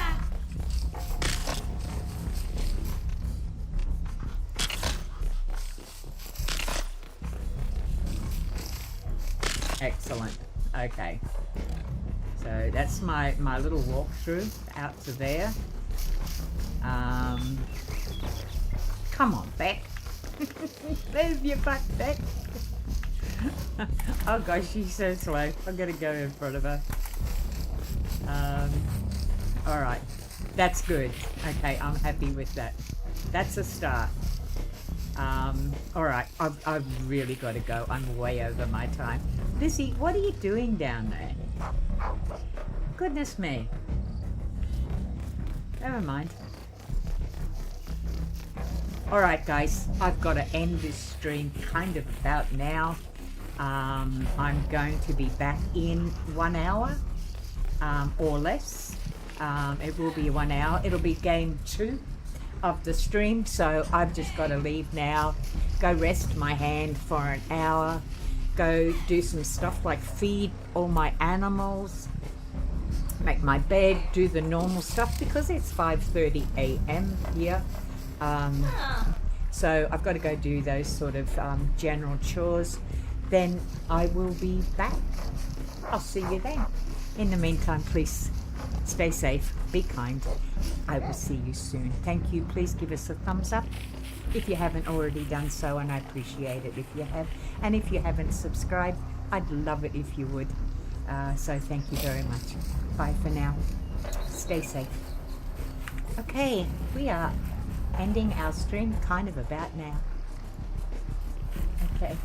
Excellent. Okay. So that's my little walkthrough out to there. Come on, Beck. There's your butt, Beck. Oh gosh, she's so slow. I'm gonna go in front of her. Alright. That's good. Okay, I'm happy with that. That's a start. Alright, I've really got to go. I'm way over my time. Lizzie, what are you doing down there? Goodness me. Never mind. Alright guys, I've got to end this stream kind of about now. I'm going to be back in 1 hour or less. It will be 1 hour. It'll be game 2 of the stream, so I've just got to leave now, go rest my hand for an hour, go do some stuff like feed all my animals, make my bed, do the normal stuff because it's 5:30 a.m. here. So I've got to go do those sort of general chores. Then I will be back. I'll see you then. In the meantime, please stay safe, be kind. I will see you soon. Thank you. Please give us a thumbs up if you haven't already done so, and I appreciate it if you have. And if you haven't subscribed, I'd love it if you would. So thank you very much. Bye for now. Stay safe. Okay, we are ending our stream kind of about now. Okay.